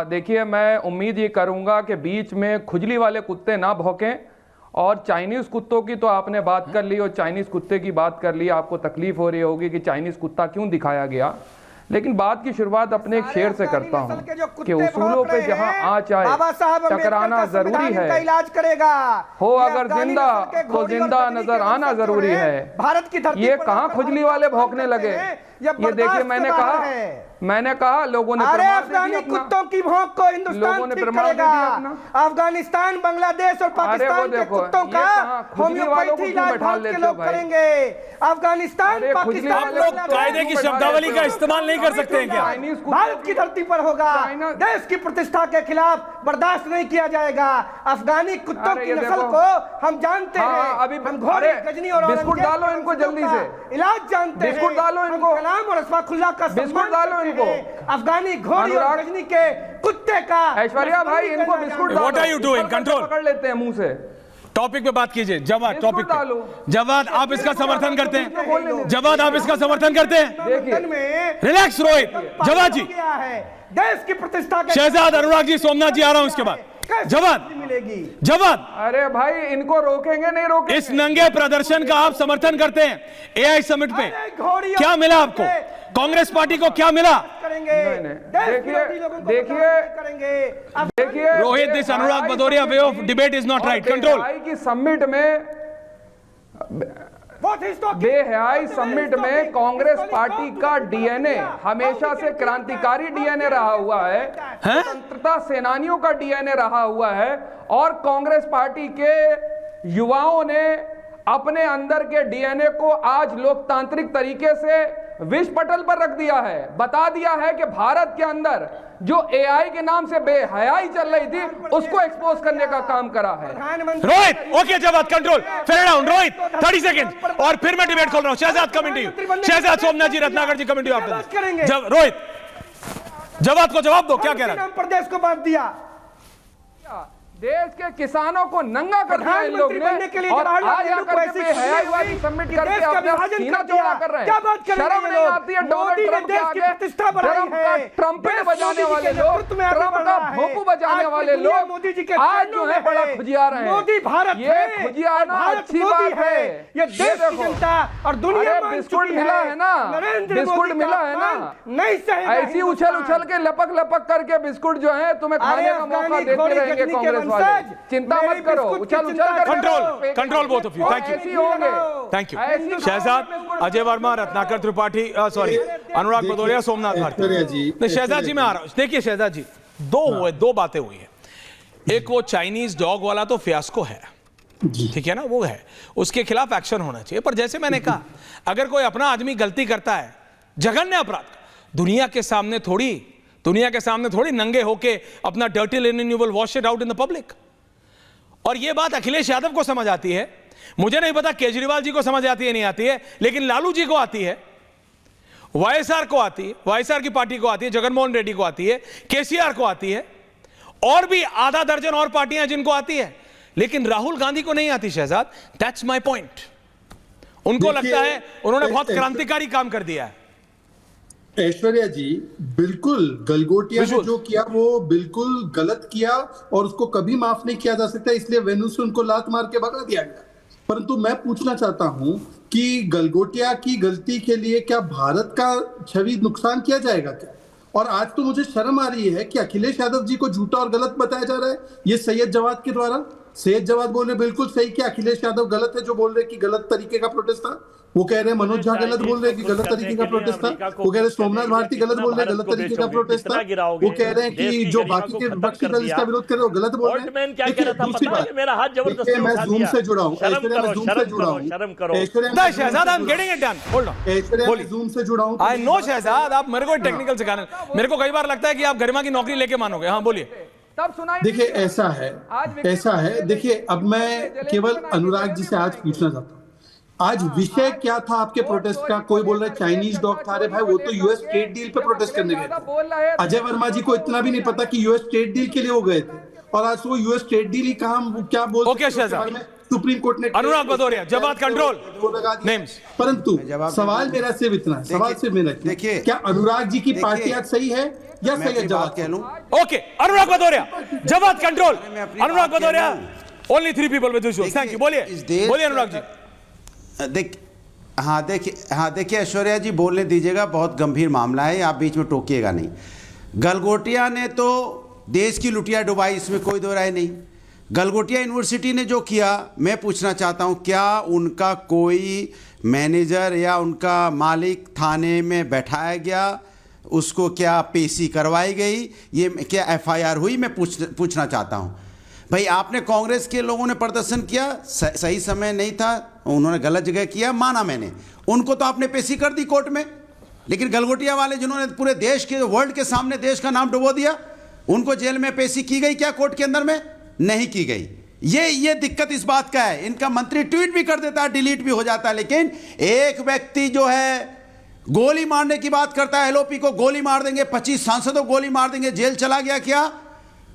J: देखिए, मैं उम्मीद ये करूंगा कि बीच में खुजली वाले कुत्ते ना भौंकें, और चाइनीज़ कुत्तों की तो आपने बात कर ली और चाइनीज़ कुत्ते की बात कर ली, आपको तकलीफ हो रही होगी कि चाइनीज़ कुत्ता क्यों दिखाया गया, लेकिन बात की शुरुआत अपने एक शेर से करता हूं कि उसूलों पे जहां आँच आए टकराना जरूरी है,
I: इलाज करेगा
J: हो अगर जिंदा तो जिंदा नजर आना जरूरी है।
I: भारत की धरती
J: ये कहां खुजली वाले भौंकने लगे? ये देखिए, मैंने कहा लोगों ने
I: अफगानी कुत्तों की भौंक को हिंदुस्तान ठीक करेगा। अफगानिस्तान, बांग्लादेश और पाकिस्तान के कुत्तों का होम्योपैथी इलाज भारत के लोग करेंगे। अफगानिस्तान, पाकिस्तान
D: कायदे की शब्दावली का इस्तेमाल नहीं कर सकते हैं क्या?
I: भारत की धरती पर होगा। देश की प्रतिष्ठा के खिलाफ बर्दाश्त नहीं किया जाएगा। अफगानी कुत्तों की नस्ल को हम जानते हैं,
J: अभी
I: हम घोड़े, गजनी और
J: बिस्कुट डालो इनको जल्दी से,
I: इलाज जानते हैं,
J: बिस्कुट डालो इनको,
I: और अस्फाकुल्लाह का
J: बिस्कुट डालो इनको,
I: अफगानी घोड़ी और गजनी के कुत्ते का।
J: ऐश्वर्या भाई, इनको बिस्कुट डालो।
D: What are you doing? Control
J: पकड़ लेते हैं मुंह से।
D: टॉपिक पे बात कीजिए। जवाद, टॉपिक पे जवाद, आप इसका समर्थन करते हैं? जवाद, आप इसका समर्थन करते हैं? रिलैक्स रोहित, जवाद जी,
I: देश की प्रतिष्ठा।
D: शहजाद, अनुराग जी, सोमनाथ जी आ रहा हूं उसके बाद। जवाद
I: मिलेगी।
D: जवाद,
J: अरे भाई, इनको रोकेंगे नहीं रोकेंगे?
D: इस नंगे प्रदर्शन का आप समर्थन करते हैं? एआई समिट पे क्या मिला आपको? कांग्रेस पार्टी को क्या मिला?
J: देखिए
D: Rohit, this Anurag Bhadauria way of debate is not right. Control.
J: की समिट में बेहयाई समिट में कांग्रेस पार्टी का डीएनए हमेशा से क्रांतिकारी डीएनए रहा हुआ है, स्वतंत्रता सेनानियों का डीएनए रहा हुआ है, और कांग्रेस पार्टी के युवाओं ने अपने अंदर के डीएनए को आज लोकतांत्रिक तरीके से विश्व पटल पर रख दिया है। बता दिया है कि भारत के अंदर जो एआई के नाम से बेहयाई चल रही थी उसको एक्सपोज करने का काम करा है।
D: रोहित, ओके जवाब control, fair down Rohit, 30 second और फिर मैं डिबेट खोल रहा हूं। Shehzad coming to you, Shehzad Somnath ji, Ratnakar ji coming to you after. जब रोहित जवाब को जवाब दो, क्या कह रहा है?
I: प्रदेश को बांट दिया,
J: देश के किसानों को नंगा कर दिया इन लोग ने, और आज आकर के बेहयाई सबमिट करके अपना सीना चौड़ा कर रहे हैं। शर्म नहीं आती है डोनाल्ड ट्रंप के आगे? ट्रंप बजाने वाले लोग, ट्रंप का भोंपू बजाने वाले लोग आज जो है बड़ा खुजिया रहे हैं। ये खुजियाना अच्छी बात है।
I: ये देश की जनता और दुनिया में
J: बिस्कुट मिला है ना, बिस्कुट मिला है ना,
I: नहीं सही
J: ऐसी उछल उछल के लपक लपक करके बिस्कुट जो है तुम्हें खाने का मौका देते रहेंगे कांग्रेस। चिंता मत करो, उछल उछल कर
D: control both of you, thank you. Shehzad, Ajay Verma, Ratnakar Tripathi, sorry Anurag Bhadauria, Somnath Bharti. Shehzad ji मैं आ रहा हूं। देखिए शहजाद जी, दो बातें हुई है। एक वो चाइनीज डॉग वाला तो फियास्को है, ठीक है ना, वो है, उसके खिलाफ एक्शन होना चाहिए। पर जैसे मैंने कहा, अगर कोई अपना आदमी गलती करता है, जघन्य अपराध, दुनिया के सामने थोड़ी नंगे होके अपना dirty linen you will wash it out in the public. और यह बात अखिलेश यादव को समझ आती है, मुझे नहीं पता केजरीवाल जी को समझ आती है नहीं आती है, लेकिन लालू जी को आती है, वाईएसआर को आती है, वाईएसआर की पार्टी को आती है, जगनमोहन रेड्डी को आती है, केसीआर को आती है, और भी आधा दर्जन और पार्टियां जिनको आती है, लेकिन राहुल गांधी को नहीं आती। Shehzad, that's my point. उनको लगता है उन्होंने बहुत क्रांतिकारी काम कर दिया है।
G: ऐश्वर्या जी, बिल्कुल गलगोटिया ने जो किया वो बिल्कुल गलत किया और उसको कभी माफ नहीं किया जा सकता, इसलिए वेन्यू से उनको लात मार के भगा दिया गया। परंतु मैं पूछना चाहता हूं कि गलगोटिया की गलती के लिए क्या भारत का छवि नुकसान किया जाएगा क्या? और आज तो मुझे शर्म आ रही है कि अखिलेश यादव जी को झूठा और गलत बताया जा रहा है, ये सैयद जवाद के द्वारा। सैयद जवाद बोल रहे बिल्कुल सही कि अखिलेश यादव गलत है जो बोल रहे कि गलत तरीके का प्रोटेस्ट था। वो कह रहे हैं मनोज झा गलत बोल रहे हैं कि गलत तरीके का प्रोटेस्ट था। वो कह रहे हैं सोमनाथ भारती गलत बोल रहे हैं, गलत तरीके का प्रोटेस्ट था। वो कह रहे हैं कि जो बाकी के विपक्षी दल इसका विरोध कर रहे हैं वो गलत बोल रहे हैं। दूसरी बात, मैं जूम से जुड़ा हूँ, ऐश्वर्या मैं जूम से जुड़ा हूँ,
D: Shehzad I am getting it done, hold on,
G: Aishwarya मैं जूम से जुड़ा हूँ।
D: आई नो शहजाद, आप मेरे को टेक्निकल सिखाने, मेरे को कई बार लगता है कि आप गरिमा की नौकरी लेके मानोगे। हाँ बोलिए।
G: देखिए ऐसा है, देखिए अब मैं केवल अनुराग जी से आज पूछना चाहता हूँ, आज विषय क्या था आपके प्रोटेस्ट का? कोई बोल रहा है चाइनीज डॉग था। अरे भाई, वो तो यूएस ट्रेड डील पे प्रोटेस्ट करने गए थे। अजय वर्मा जी को इतना भी नहीं पता कि यूएस ट्रेड डील के लिए वो गए थे, और आज वो यूएस ट्रेड डील ही कहा क्या बोल
D: ओके शहजाद,
G: सुप्रीम कोर्ट ने
D: अनुराग भदौरिया जवाब कंट्रोल नेम्स।
G: परंतु सवाल मेरा सिर्फ इतना है, सवाल सिर्फ मेरा, देखिए क्या अनुराग जी की पार्टी आज सही है या सैयद जवाद कह लूं?
D: ओके अनुराग भदौरिया जवाब control. Anurag Bhadauria, only 3 people with visuals, thank you. बोलिए अनुराग जी।
K: देखिए ऐश्वर्या जी, बोलने दीजिएगा, बहुत गंभीर मामला है, आप बीच में टोकिएगा नहीं। गलगोटिया ने तो देश की लुटिया डुबाई, इसमें कोई दो राय नहीं। गलगोटिया यूनिवर्सिटी ने जो किया, मैं पूछना चाहता हूं, क्या उनका कोई मैनेजर या उनका मालिक थाने में बैठाया गया? उसको क्या पेशी करवाई गई? ये क्या एफआईआर हुई? मैं पूछना चाहता हूं। भाई, आपने कांग्रेस के लोगों ने प्रदर्शन किया, सही समय नहीं था, उन्होंने गलत जगह किया, माना मैंने, उनको तो आपने पेशी कर दी कोर्ट में। लेकिन गलगोटिया वाले जिन्होंने पूरे देश के, वर्ल्ड के सामने देश का नाम डुबो दिया, उनको जेल में पेशी की गई क्या कोर्ट के अंदर में? नहीं की गई। ये दिक्कत इस बात का है। इनका मंत्री ट्वीट भी कर देता है, डिलीट भी हो जाता है, लेकिन एक व्यक्ति जो है गोली मारने की बात करता है, एलओपी को गोली मार देंगे, 25 सांसदों गोली मार देंगे, जेल चला गया क्या?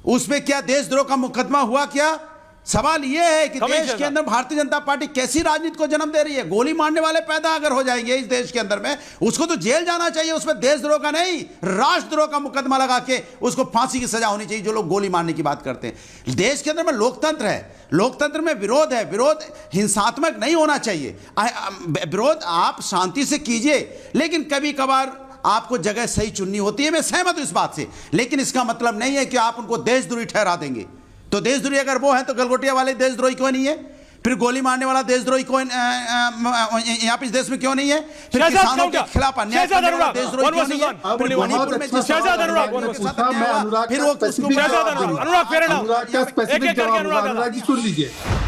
K: उसमें क्या देशद्रोह का मुकदमा हुआ क्या? सवाल यह है कि देश के अंदर भारतीय जनता पार्टी कैसी राजनीति को जन्म दे रही है? गोली मारने वाले पैदा अगर हो जाएंगे इस देश के अंदर में, उसको तो जेल जाना चाहिए, उसमें देशद्रोह का नहीं, राष्ट्रद्रोह का मुकदमा लगा के उसको फांसी की सजा होनी चाहिए, जो लोग गोली मारने की बात करते हैं। देश के अंदर में लोकतंत्र है, लोकतंत्र में विरोध है, विरोध हिंसात्मक नहीं होना चाहिए, विरोध आप शांति से कीजिए, लेकिन कभी कभार आपको जगह सही चुननी होती है। मैं सहमत हूं इस बात से, लेकिन इसका मतलब नहीं है कि आप उनको देशद्रोही ठहरा देंगे। तो देशद्रोही अगर वो है तो गलगोटिया वाले देशद्रोही क्यों नहीं है? फिर गोली मारने वाला देशद्रोही कोई यहाँ पे इस देश में क्यों नहीं है? फिर किसानों के खिलाफ अन्याय करने वाला देशद्रोही क्यों नहीं है? फिर मणिपुर में जिस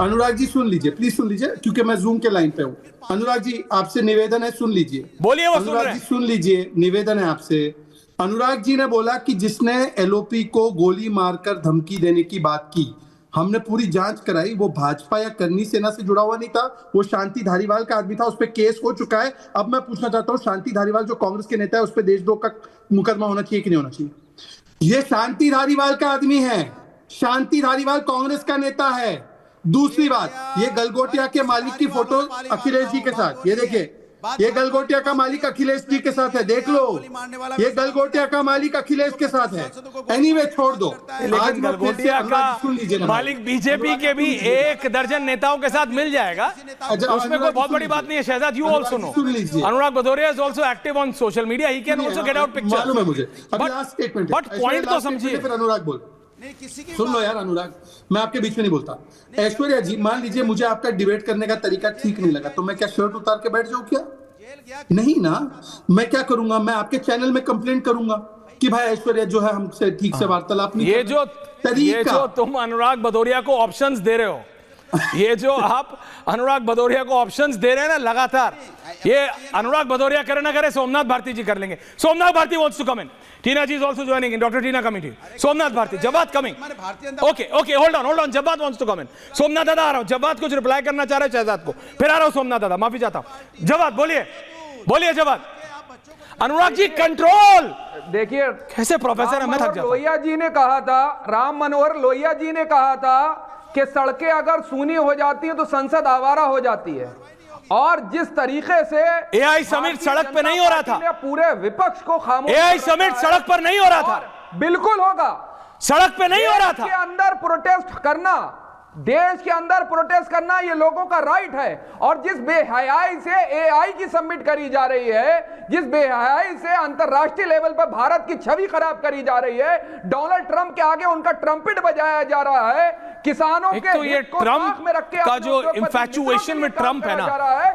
G: अनुराग जी सुन लीजिए, प्लीज सुन लीजिए, क्योंकि मैं जूम के लाइन पे हूँ। अनुराग जी आपसे निवेदन है, सुन लीजिए।
D: बोलिए।
G: अनुराग जी सुन लीजिए, निवेदन है आपसे। अनुराग जी ने बोला कि जिसने एलओपी को गोली मारकर धमकी देने की बात की, हमने पूरी जांच कराई, वो भाजपा या करनी सेना से जुड़ा हुआ नहीं था, वो शांति धारीवाल का आदमी था, उस पर केस हो चुका है। अब मैं पूछना चाहता हूँ, शांति धारीवाल जो कांग्रेस के नेता है, उस पर देशद्रोह का मुकदमा होना चाहिए कि नहीं होना चाहिए? ये शांति धारीवाल का आदमी है, शांति धारीवाल कांग्रेस का नेता है। दूसरी बात, ये गलगोटिया के मालिक की फोटो अखिलेश जी के साथ, ये देखिए, ये गलगोटिया का मालिक अखिलेश जी के साथ है, देख लो, ये गलगोटिया का मालिक अखिलेश के साथ है। एनीवे छोड़ दो।
D: लेकिन गलगोटिया का मालिक बीजेपी के भी 1 दर्जन नेताओं के साथ मिल जाएगा, उसमें कोई बहुत बड़ी बात नहीं है। Shehzad, you also know Anurag Bhadauria is also active on social media, he can also get out picture.
G: मालूम है मुझे,
D: बट पॉइंट तो समझिए।
G: फिर अनुराग बोल, सुन लो यार अनुराग, मैं आपके बीच में नहीं बोलता। ऐश्वर्या जी, मान लीजिए मुझे आपका डिबेट करने का तरीका ठीक नहीं लगा, तो मैं क्या शर्ट उतार के बैठ जाऊं क्या? नहीं ना, मैं क्या करूंगा, मैं आपके चैनल में कंप्लेंट करूंगा कि भाई ऐश्वर्या जो है हमसे ठीक से वार्तालाप नहीं।
D: ये जो तुम अनुराग भदौरिया को ऑप्शंस दे रहे हो, ये जो आप अनुराग भदौरिया को ऑप्शंस दे रहे हैं ना लगातार, ये अनुराग भदौरिया करे ना करे, सोमनाथ भारती जी कर लेंगे। Somnath Bharti wants to come in, Tina ji is also joining in, doctor Tina coming, Somnath Bharti, Jawad coming, okay hold on, Jawad wants to come in, Somnath दादा आ रहा हूं, जवाद कुछ रिप्लाई करना चाह रहे हैं शहजाद को, फिर आ रहा हूं सोमनाथ दादा, माफी चाहता हूं। जवाद बोलिए जवाद। अनुराग जी कंट्रोल।
J: देखिए
D: कैसे प्रोफेसर है, मैं थक जाता हूं।
J: लोहिया जी ने कहा था, राम मनोहर लोहिया जी ने कहा था कि सड़कें अगर सूनी हो जाती हैं तो संसद आवारा हो जाती है, और जिस तरीके से
D: एआई समिट सड़क पे नहीं हो रहा था,
J: पूरे विपक्ष को खामोश,
D: एआई समिट सड़क पर नहीं हो रहा था,
J: बिल्कुल होगा,
D: सड़क पे नहीं हो रहा था।
J: के अंदर प्रोटेस्ट करना, देश के अंदर प्रोटेस्ट करना ये लोगों का राइट है। और जिस बेहयाई से एआई की सबमिट करी जा रही है, जिस बेहयाई से अंतरराष्ट्रीय लेवल पर भारत की छवि खराब करी जा रही है, डोनाल्ड ट्रंप के आगे उनका ट्रम्पेट बजाया जा रहा है, किसानों के
D: तो ये ट्रम्प में रख के का जो इंफैचुएशन में ट्रम्प है ना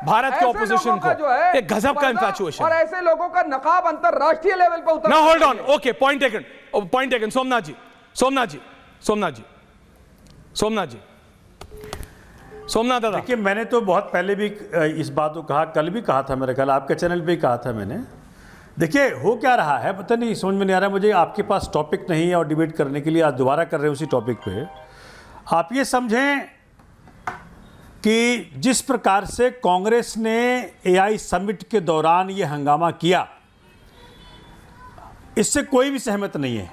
D: भारत के ऑपोजिशन को, एक गजब का इंफैचुएशन,
J: और ऐसे लोगों का नकाब अंतरराष्ट्रीय लेवल पर उतर।
D: ना hold on, okay, point taken. Somnath दादा,
H: देखिए मैंने तो बहुत पहले भी इस बात को कहा, कल भी कहा था, मेरे ख्याल आपके चैनल पे ही कहा था मैंने। देखिए हो क्या रहा है पता नहीं, समझ में नहीं आ रहा मुझे। आपके पास टॉपिक नहीं है और डिबेट करने के लिए आज दोबारा कर रहे हैं उसी टॉपिक पे। आप ये समझें कि जिस प्रकार से कांग्रेस ने एआई समिट के दौरान ये हंगामा किया, इससे कोई भी सहमत नहीं है,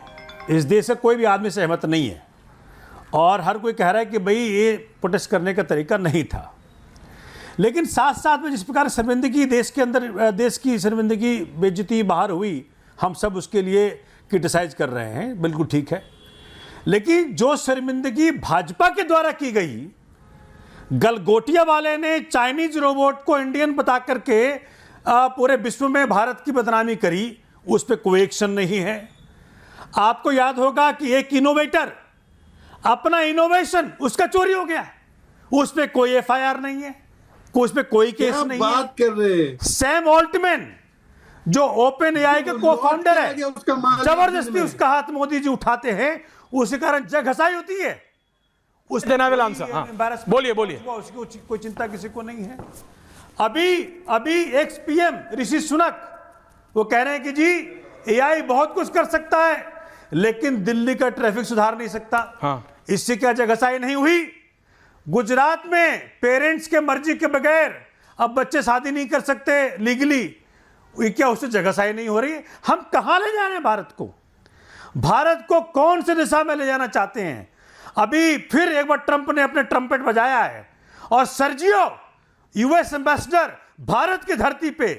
H: इस देश से कोई भी आदमी सहमत नहीं है, और हर कोई कह रहा है कि भाई ये प्रोटेस्ट करने का तरीका नहीं था। लेकिन साथ साथ में जिस प्रकार शर्मिंदगी देश के अंदर, देश की शर्मिंदगी, बेइज्जती बाहर हुई, हम सब उसके लिए क्रिटिसाइज कर रहे हैं, बिल्कुल ठीक है। लेकिन जो शर्मिंदगी भाजपा के द्वारा की गई, गलगोटिया वाले ने चाइनीज रोबोट को इंडियन बता करके पूरे विश्व में भारत की बदनामी करी, उस पर कोई एक्शन नहीं है। आपको याद होगा कि एक इनोवेटर, अपना इनोवेशन उसका चोरी हो गया, उस पर कोई एफआईआर नहीं है, उस पर कोई केस नहीं है।
G: बात कर रहे
H: सैम ऑल्टमैन जो ओपन एआई का को-फाउंडर है, जबरदस्ती उसका हाथ मोदी जी उठाते हैं, उसके कारण जग घसाई होती है।
D: उस देनावेल आंसर, बोलिए
H: उसकी कोई चिंता किसी को नहीं है। अभी एक्स पीएम ऋषि सुनक वो कह रहे हैं कि जी एआई बहुत कुछ कर सकता है, लेकिन दिल्ली का ट्रैफिक सुधार नहीं सकता। इससे क्या जगहसाई नहीं हुई? गुजरात में पेरेंट्स के मर्जी के बगैर अब बच्चे शादी नहीं कर सकते लीगली, क्या उससे जगहसाई नहीं हो रही? हम कहां ले जा रहे हैं भारत को? भारत को कौन से दिशा में ले जाना चाहते हैं? अभी फिर एक बार ट्रंप ने अपने ट्रम्पेट बजाया है, और सर्जियो यूएस एम्बेसडर भारत की धरती पे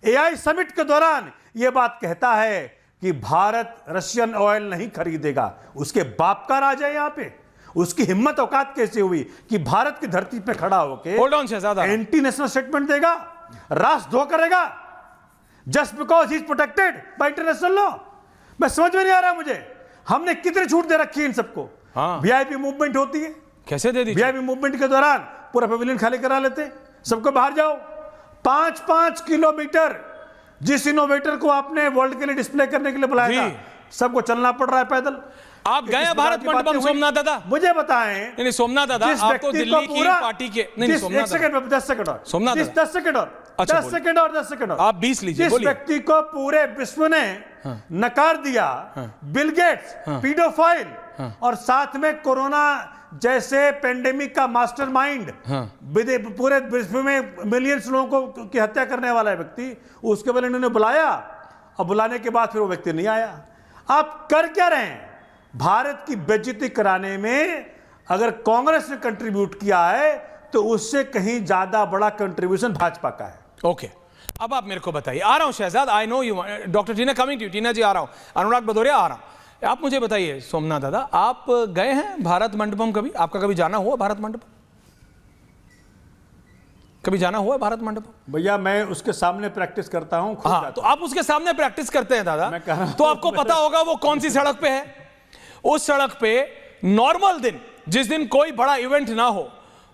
H: एआई समिट के दौरान यह बात कहता है कि भारत रशियन ऑयल नहीं खरीदेगा। उसके बाप का राज है यहाँ पे, उसकी हिम्मत औकात कैसे हुई कि भारत की धरती पे खड़ा होकर एंटी नेशनल स्टेटमेंट देगा, राष्ट्रद्रोह करेगा, just because he is protected by international law. मैं समझ में नहीं आ रहा मुझे, हमने कितनी छूट दे रखी है इन सबको। वीआईपी मूवमेंट होती है,
D: कैसे दे दी?
H: वीआईपी मूवमेंट के दौरान
L: पूरा पवेलियन खाली करा लेते, सबको बाहर जाओ। 5-5 किलोमीटर जिस इनोवेटर को आपने वर्ल्ड के लिए डिस्प्ले करने के लिए बुलाया था, सबको चलना पड़ रहा है पैदल।
D: आप गए भारत मंडपम सोमनाथ दादा?
L: मुझे बताएं।
D: नहीं सोमनाथ दादा, आप तो दिल्ली की पार्टी के नहीं सोमनाथ,
L: 10 सेकंड और 10 सेकंड और
D: सोमनाथ
L: 10 सेकंड और 10 सेकंड और 10 सेकंड और
D: आप 20 लीजिए।
L: जिस व्यक्ति को पूरे विश्व ने नकार दिया, बिल गेट्स, पीडोफाइल और साथ में कोरोना जैसे पेंडेमिक का मास्टरमाइंड, पूरे विश्व में मिलियंस लोगों को की हत्या करने वाला व्यक्ति, उसके बाद इन्होंने बुलाया और बुलाने के बाद फिर वो व्यक्ति नहीं आया। आप कर क्या रहे हैं? भारत की बेइज्जती कराने में अगर कांग्रेस ने कंट्रीब्यूट किया है तो उससे कहीं ज्यादा बड़ा कंट्रीब्यूशन भाजपा का है।
D: ओके, अब आप मेरे को बताइए। आ रहा हूं Shehzad, I know you, doctor Tina coming to you. Tina ji आ रहा हूं, अनुराग भदौरिया आ रहा हूं। आप मुझे बताइए सोमनाथ दादा, आप गए हैं भारत मंडपम कभी? आपका कभी जाना हुआ भारत मंडपम? कभी जाना हुआ है भारत मंडपम?
L: भैया मैं उसके सामने प्रैक्टिस करता हूं।
D: हाँ, तो आप उसके सामने प्रैक्टिस करते हैं दादा, तो आपको पता होगा वो कौन सी सड़क पे है। उस सड़क पे नॉर्मल दिन, जिस दिन कोई बड़ा इवेंट ना हो,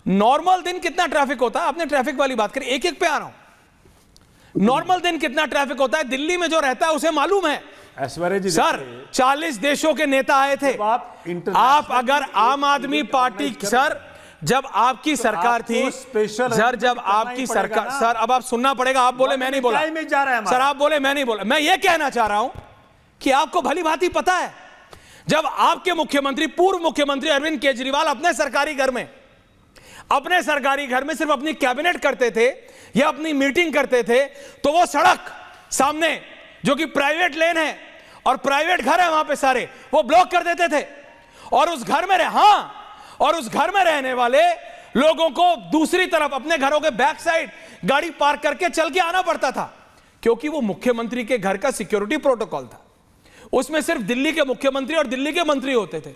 D: नॉर्मल दिन कितना ट्रैफिक होता है? आपने ट्रैफिक वाली बात करी, एक एक पे आ रहा हूं। नॉर्मल दिन कितना ट्रैफिक होता है दिल्ली में जो रहता है उसे मालूम है।
L: ऐश्वर्या जी
D: सर 40 देशों के नेता आए थे। आप अगर आम आदमी पार्टी, सर जब आपकी सरकार थी, सर जब आपकी सरकार, सर अब आप सुनना पड़ेगा। आप बोले मैं नहीं बोला, सर आप बोले मैं नहीं बोला। मैं ये कहना चाह रहा हूं कि आपको भली भांति पता है, जब आपके मुख्यमंत्री, पूर्व मुख्यमंत्री अरविंद केजरीवाल अपने सरकारी घर में सिर्फ अपनी कैबिनेट करते थे या अपनी मीटिंग करते थे, तो वो सड़क सामने जो कि प्राइवेट लेन है और प्राइवेट घर है वहां पे सारे, वो ब्लॉक कर देते थे। और उस घर में रहने वाले लोगों को दूसरी तरफ अपने घरों के बैक साइड गाड़ी पार्क करके चल के आना पड़ता था, क्योंकि वो मुख्यमंत्री के घर का सिक्योरिटी प्रोटोकॉल था। उसमें सिर्फ दिल्ली के मुख्यमंत्री और दिल्ली के मंत्री होते थे।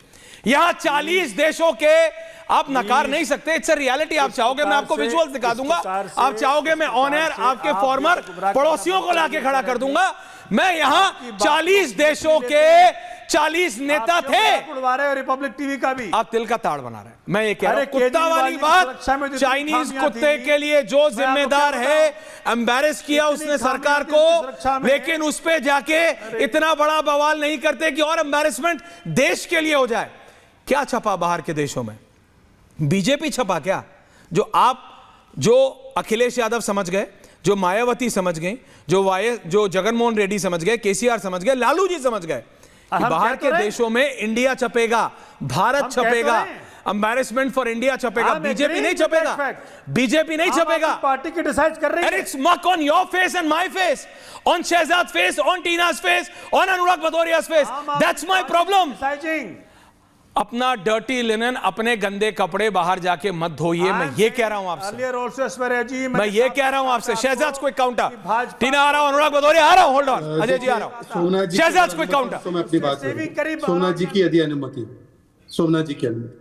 D: यहां 40 देशों के आप नकार नहीं सकते। It's a reality. आप चाहोगे मैं आपको विजुअल्स दिखा दूंगा, आप चाहोगे मैं ऑन एयर आपके फॉर्मर पड़ोसियों को लाके खड़ा कर दूंगा। मैं यहां 40 देशों के 40 नेता थे।
L: और रिपब्लिक टीवी का भी
D: आप तिल का ताड़ बना रहे हैं। मैं ये कह रहा हूं, कुत्ता वाली बात, चाइनीज कुत्ते के लिए जो जिम्मेदार है, एम्बैरेस किया उसने सरकार को, लेकिन उस पे जाके इतना बड़ा बवाल नहीं करते कि और एम्बैरेसमेंट देश के लिए हो जाए। क्या छपा बाहर के देशों में? बीजेपी छपा क्या? जो अखिलेश यादव समझ गए, जो मायावती समझ गई, जो जगनमोहन रेड्डी समझ गए, केसीआर समझ गए, लालू जी समझ गए कि बाहर के देशों में इंडिया छपेगा, भारत छपेगा, एम्बैरेसमेंट फॉर इंडिया छपेगा, बीजेपी नहीं छपेगा। बीजेपी नहीं छपेगा।
L: पार्टी की डिसाइड कर रही है।
D: It's muck on your face and my face, on Shehzad face, on Tina's face, on Anurag भदौरिया's फेस। That's my problem. अपना डर्टी लिनन, अपने गंदे कपड़े बाहर जाके मत धोइए। मैं ये कह रहा हूं आपसे, मैं ये कह रहा हूं आपसे। शहजाद को एक काउंटर, टीना आ रहा हूं, अनुराग भदौरिया आ रहा हूं, होल्ड ऑन, अजय जी आ रहा हूं, शहजाद को एक काउंटर।
G: सोमनाथ जी की यदि अनुमति, सोमनाथ जी की अनुमति।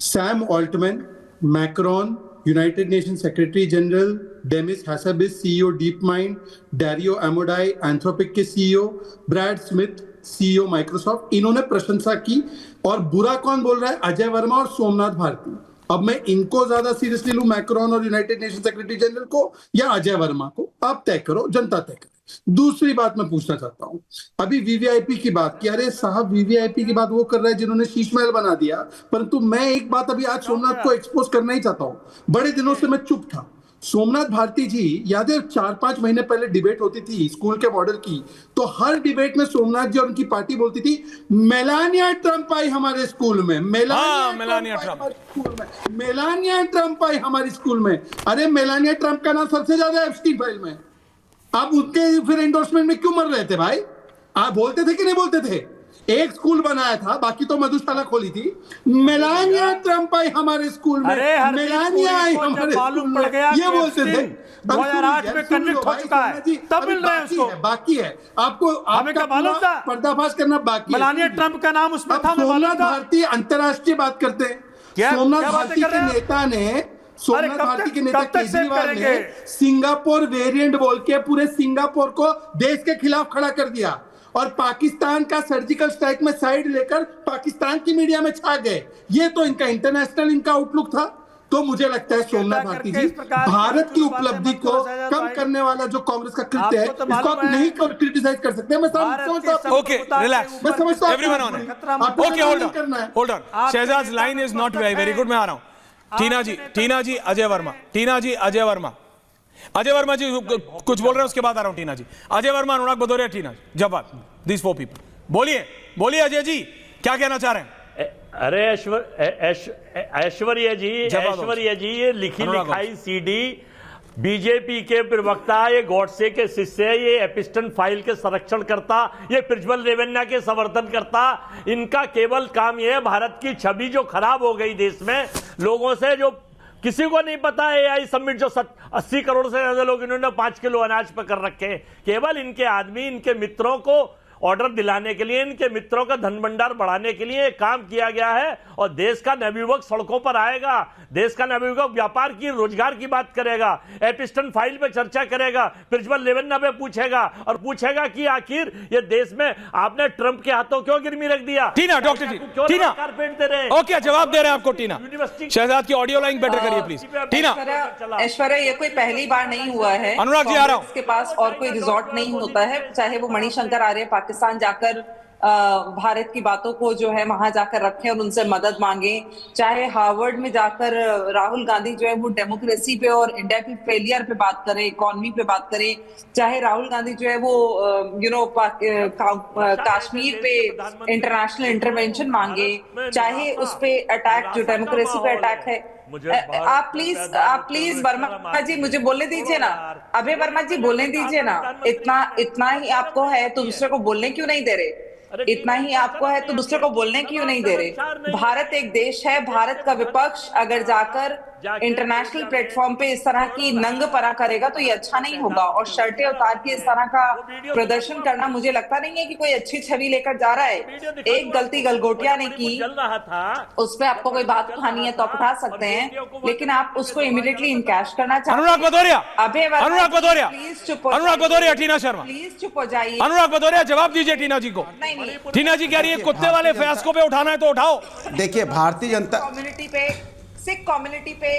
G: Sam Altman, Macron, United Nation secretary general, Demis Hassabis, CEO DeepMind, Dario Amodei, Anthropic के CEO, Brad Smith, CEO Microsoft, इन्होंने प्रशंसा की। और बुरा कौन बोल रहा है? अजय वर्मा और सोमनाथ भारती। अब मैं इनको ज्यादा सीरियसली लूं, मैक्रॉन और यूनाइटेड नेशन सेक्रेटरी जनरल को या अजय वर्मा को? आप तय करो, जनता तय करे। दूसरी बात मैं पूछना चाहता हूं, अभी वीवीआईपी की बात की। अरे साहब, वीवीआईपी की बात वो कर रहे हैं जिन्होंने शीश महल बना दिया, परंतु मैं एक बात अभी आज सोमनाथ को एक्सपोज करना ही चाहता हूं। बड़े दिनों से मैं चुप था। सोमनाथ भारती जी, याद है 4-5 महीने पहले डिबेट होती थी स्कूल के मॉडल की, तो हर डिबेट में सोमनाथ जी और उनकी पार्टी बोलती थी मेलानिया ट्रंप आई हमारे स्कूल में, मेलानिया ट्रंप आई हमारे स्कूल में। अरे मेलानिया ट्रंप का नाम सबसे ज्यादा है एप्स्टीन फाइल में। आप उनके फिर एंडोर्समेंट में क्यों मर रहे थे भाई? आप बोलते थे कि नहीं बोलते थे? एक स्कूल बनाया था, बाकी तो मधुशाला खोली थी। मेलानिया ट्रंप आई हमारे स्कूल में, मेलानिया आई हमारे स्कूल में, ये बोलते थे।
L: 2008 में कन्विक्ट हो चुका है, तब मिल रहा है उसको।
G: बाकी है आपको, आपका पर्दाफाश करना बाकी है।
L: मेलानिया ट्रंप का नाम उसमें था।
G: सोमनाथ भारती अंतरराष्ट्रीय बात करते हैं। सोमनाथ भारती के नेता ने, सोमनाथ भारती के नेता केजरीवाल ने सिंगापुर वेरिएंट बोल के पूरे सिंगापुर को देश के खिलाफ खड़ा कर दिया और पाकिस्तान का सर्जिकल स्ट्राइक में साइड लेकर पाकिस्तान की मीडिया में छा गए। ये तो इनका इंटरनेशनल इनका आउटलुक था। तो मुझे लगता है सोमनाथ भारती जी, भारत की उपलब्धि को कम करने वाला जो कांग्रेस का कृत्य है, इसको आप नहीं क्रिटिसाइज कर सकते। मैं समझता हूं।
D: ओके, रिलैक्स,
G: मैं समझता हूं
D: everyone on it. Okay, hold on. Shehzad line is not very good. मैं आ रहा हूं। टीना जी, अजय वर्मा। अजय वर्मा जी कुछ बोल रहे हैं, उसके बाद आ रहा हूं। टीना जी, अजय वर्मा, अनुराग भदौरिया, टीना जवाब, दिस 4 पीपल। बोलिए अजय जी, क्या कहना चाह रहे हैं?
H: अरे ऐश्वर्या जी, ये लिखी लिखाई सीडी बीजेपी के प्रवक्ता, ये गॉडसे के शिष्य, ये एपिस्टन फाइल के संरक्षण करता, ये प्रज्वल रेवन्ना के समर्थन करता। इनका केवल काम यह है, भारत की छवि जो खराब हो गई देश में लोगों से, जो किसी को नहीं पता है AI समिट जो 80 करोड़ से ज्यादा लोग इन्होंने 5 किलो अनाज पर कर रखे, केवल इनके आदमी, इनके मित्रों को ऑर्डर दिलाने के लिए, इनके मित्रों का धन भंडार बढ़ाने के लिए काम किया गया है। और देश का नवयुवक सड़कों पर आएगा, देश का नवयुवक व्यापार की, रोजगार की बात करेगा, एपिस्टन फाइल पे चर्चा करेगा, प्रज्वल रेवन्ना पे पूछेगा और पूछेगा कि आखिर ये देश में आपने ट्रंप के हाथों क्यों गिरवी रख दिया।
D: डॉक्टर टीना कारपेट दे रहे, ओके, जवाब दे रहे हैं आपको। टीना, शहजाद की ऑडियो लाइन बेटर करिए प्लीज। टीना,
M: ऐश्वर्या, ये कोई पहली बार नहीं हुआ है।
D: अनुराग जी, आ रहा हूं।
M: इसके पास और कोई रिजॉर्ट नहीं होता है, चाहे वो मणिशंकर आर्य पाकिस्तान जाकर भारत की बातों को जो है वहां जाकर रखें और उनसे मदद मांगे, चाहे हार्वर्ड में जाकर राहुल गांधी जो है वो डेमोक्रेसी पे और इंडिया की फेलियर पे बात करें, इकोनॉमी पे बात करें, चाहे राहुल गांधी जो है वो कश्मीर पे इंटरनेशनल इंटरवेंशन मांगे, चाहे उस पे अटैक जो डेमोक्रेसी पे अटैक है। आप प्लीज वर्मा जी मुझे बोलने दीजिए ना। अभय वर्मा जी बोलने दीजिए ना। इतना ही आपको है तो दूसरे को बोलने क्यों नहीं दे रहे? इतना ही आपको है तो दूसरे को बोलने क्यों नहीं दे रहे? भारत एक देश है, भारत का विपक्ष अगर जाकर इंटरनेशनल प्लेटफॉर्म पे इस तरह की नंग परा करेगा तो ये अच्छा नहीं होगा। और शर्टें उतार के इस तरह का प्रदर्शन करना मुझे लगता नहीं है कि कोई अच्छी छवि लेकर जा रहा है। एक गलती गलगोटिया ने की, उस पर आपको कोई बात उठानी है तो आप उठा सकते हैं, लेकिन आप उसको इमीडिएटली इनकैश करना चाहते हैं।
D: अनुराग भदौरिया,
M: प्लीज चुप हो,
D: टीना शर्मा
M: प्लीज चुप हो जाइए।
D: अनुराग भदौरिया, जवाब दीजिए टीना जी को। टीना जी कह रही है कुत्ते वाले फैसको पे उठाना है तो उठाओ।
K: देखिए, भारतीय जनता
M: कम्युनिटी पे, सिख कम्युनिटी पे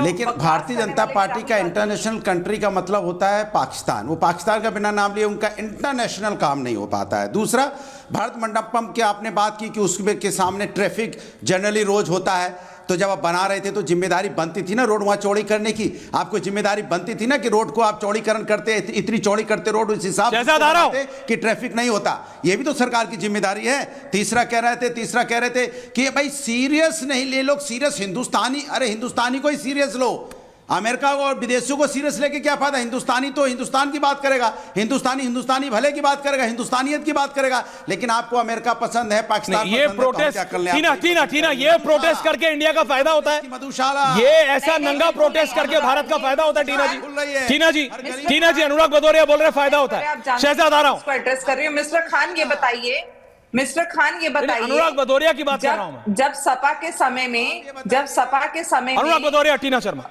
K: लेकिन भारतीय जनता पार्टी का इंटरनेशनल कंट्री का मतलब होता है पाकिस्तान। वो पाकिस्तान का बिना नाम लिए उनका इंटरनेशनल काम नहीं हो पाता है। दूसरा, भारत मंडपम की आपने बात की कि उसके सामने ट्रैफिक जनरली रोज होता है, तो जब आप बना रहे थे तो जिम्मेदारी बनती थी ना रोड वहां चौड़ी करने की। आपको जिम्मेदारी बनती थी ना कि रोड को आप चौड़ीकरण करते, इतनी चौड़ी करते रोड उस हिसाब से कि ट्रैफिक नहीं होता। ये भी तो सरकार की जिम्मेदारी है। तीसरा कह रहे थे कि भाई सीरियस नहीं ले, लोग सीरियस हिंदुस्तानी, अरे हिंदुस्तानी को ही सीरियस लो, अमेरिका और विदेशियों को सीरियस लेके क्या फायदा? हिंदुस्तानी तो हिंदुस्तान की बात करेगा, हिंदुस्तानी भले की बात करेगा, हिंदुस्तानियत की बात करेगा। लेकिन आपको अमेरिका पसंद है, पाकिस्तान
D: ये प्रोटेस्ट, टीना ये प्रोटेस्ट करके इंडिया का फायदा होता है?
K: मधुशाला,
D: ये ऐसा नंगा प्रोटेस्ट करके भारत का फायदा होता है? टीना जी, अनुराग भदौरिया बोल रहे फायदा होता है। शहजाद आ रहा हूं।
M: एड्रेस कर रही हूँ। मिस्टर खान ये बताइए,
D: अनुराग भदौरिया की बात कर रहा हूं मैं।
M: जब सपा के समय में
D: अनुराग भदौरिया, टीना शर्मा,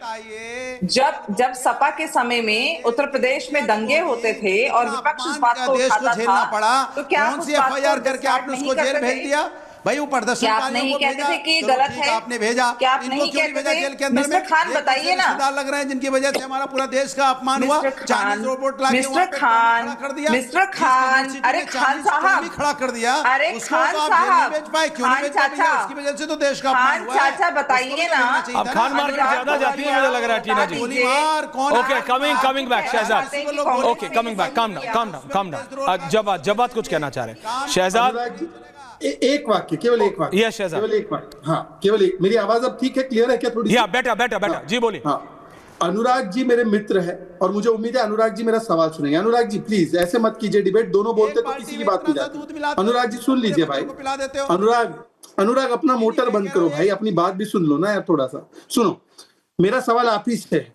M: जब सपा के समय में उत्तर प्रदेश में दंगे होते थे और विपक्ष इस बात को उठाता था, तो क्या
K: कौन सी FIR करके आपने उसको जेल भेज दिया? भाई वो प्रदर्शनकारियों
M: नहीं
K: को
M: कहते
K: भेजा,
M: थे कि गलत है?
K: आपने भेजा,
M: क्या आप नहीं कहते थे?
K: जेल के अंदर
M: मिस्टर खान बताइए ना।
K: लग रहे हैं जिनकी वजह से हमारा पूरा देश का अपमान हुआ। चाइनीज रोबोट लाके
M: मिस्टर खान, अरे खान साहब
K: खड़ा कर दिया,
M: अरे खान साहब,
K: बेच पाए क्यों नहीं बेच पाए? उसकी वजह से तो देश का अपमान हुआ।
M: चाचा बताइए ना।
D: अब खान मार्केट ज्यादा जाती है मुझे लग रहा है। Tina ji, okay, coming back Shehzad, okay, coming back, calm down. जवाब कुछ कहना चाह रहे हैं शहजाद?
G: एक वाक्य, केवल एक वाक्य, केवल एक वाक्य। हाँ, केवल एक। मेरी आवाज अब ठीक है, क्लियर है क्या? थोड़ी
D: बेटा जी बोलिए।
G: हाँ, अनुराग जी मेरे मित्र है और मुझे उम्मीद है अनुराग जी मेरा सवाल सुनेंगे। अनुराग जी प्लीज ऐसे मत कीजिए, डिबेट दोनों बोलते तो किसी की बात नहीं जाती। अनुराग जी सुन लीजिए भाई। अनुराग अपना मोटर बंद करो भाई, अपनी बात भी सुन लो ना यार, थोड़ा सा सुनो। मेरा सवाल आप ही से है,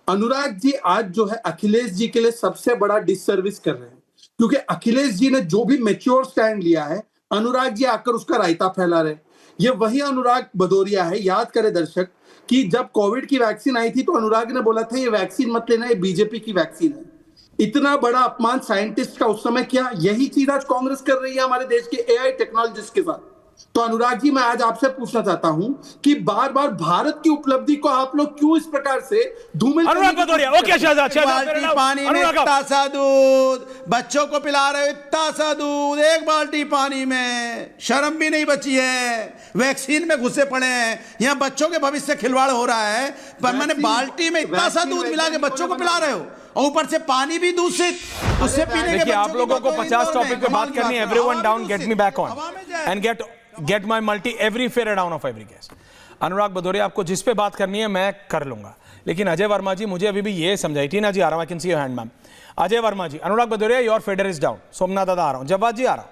G: अनुराग जी आज जो है अखिलेश जी के लिए सबसे बड़ा डिससर्विस कर रहे हैं, क्योंकि अखिलेश जी ने जो भी मैच्योर स्टैंड लिया है, अनुराग जी आकर उसका रायता फैला रहे। ये वही अनुराग भदौरिया है। याद करें दर्शक कि जब कोविड की वैक्सीन आई थी तो अनुराग ने बोला था ये वैक्सीन मत लेना, ये बीजेपी की वैक्सीन है। इतना बड़ा अपमान साइंटिस्ट का उस समय किया। यही चीज आज कांग्रेस कर रही है हमारे देश के AI टेक्नोलॉजिस्ट के साथ। तो अनुराग जी, मैं आज आपसे पूछना चाहता हूं कि बार बार भारत की उपलब्धि को आप लोग क्यों इस प्रकार से धूमिल
D: अनुराग भदौरिया, ओके शहजाद,
K: बाल्टी पानी में इतना सा दूध, बच्चों को पिला रहे हो इतना सा दूध, एक बाल्टी पानी में, शर्म भी नहीं बची है। वैक्सीन में घुसे पड़े हैं, यहाँ बच्चों के भविष्य से खिलवाड़ हो रहा है। पर मैंने बाल्टी में इतना सा दूध मिला के बच्चों को पिला रहे हो, और ऊपर से पानी भी दूषित, उससे पीने के।
D: आप लोगों को 50 टॉपिक पे बात करनी है। Everyone down, get me back on and get my multi every fair down of every guest. Anurag Bhadauria, आपको जिस पे बात करनी है मैं कर लूंगा, लेकिन अजय वर्मा जी मुझे अभी भी ये समझाइए। टीना जी आ रहा हूं, I can see your hand ma'am. Ajay Verma ji, Anurag Bhadauria your fader is down. Somnath दादा आ रहा हूं, जवाद जी आ रहा हूं।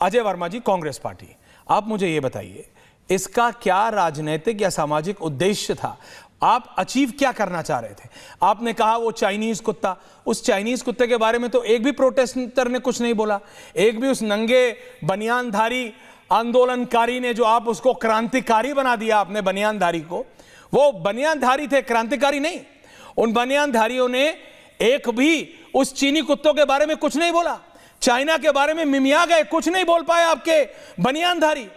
D: अजय वर्मा जी, कांग्रेस पार्टी, आप मुझे ये बताइए इसका क्या राजनीतिक या सामाजिक उद्देश्य था? आप अचीव क्या करना चाह रहे थे? आपने कहा वो चाइनीज कुत्ता, उस चाइनीज कुत्ते के बारे में तो एक भी प्रोटेस्टर ने कुछ नहीं बोला, एक भी उस नंगे बनियानधारी आंदोलनकारी ने, जो आप उसको क्रांतिकारी बना दिया आपने बनियानधारी को, वो बनियानधारी थे, क्रांतिकारी नहीं। उन बनियानधारियों ने एक भी उस चीनी कुत्तों के बारे में कुछ नहीं बोला, चाइना के बारे में मिमिया गए, कुछ नहीं बोल पाए आपके बनियानधारी।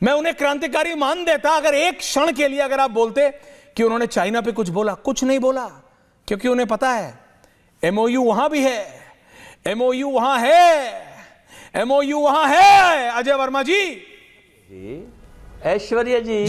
D: मैं उन्हें क्रांतिकारी मान देता अगर एक क्षण के लिए अगर आप बोलते कि उन्होंने चाइना पे कुछ बोला। कुछ नहीं बोला, क्योंकि उन्हें पता है एमओयू वहां भी है, एमओयू वहां है, एमओयू वहां है। अजय वर्मा जी,
H: ऐश्वर्या जी,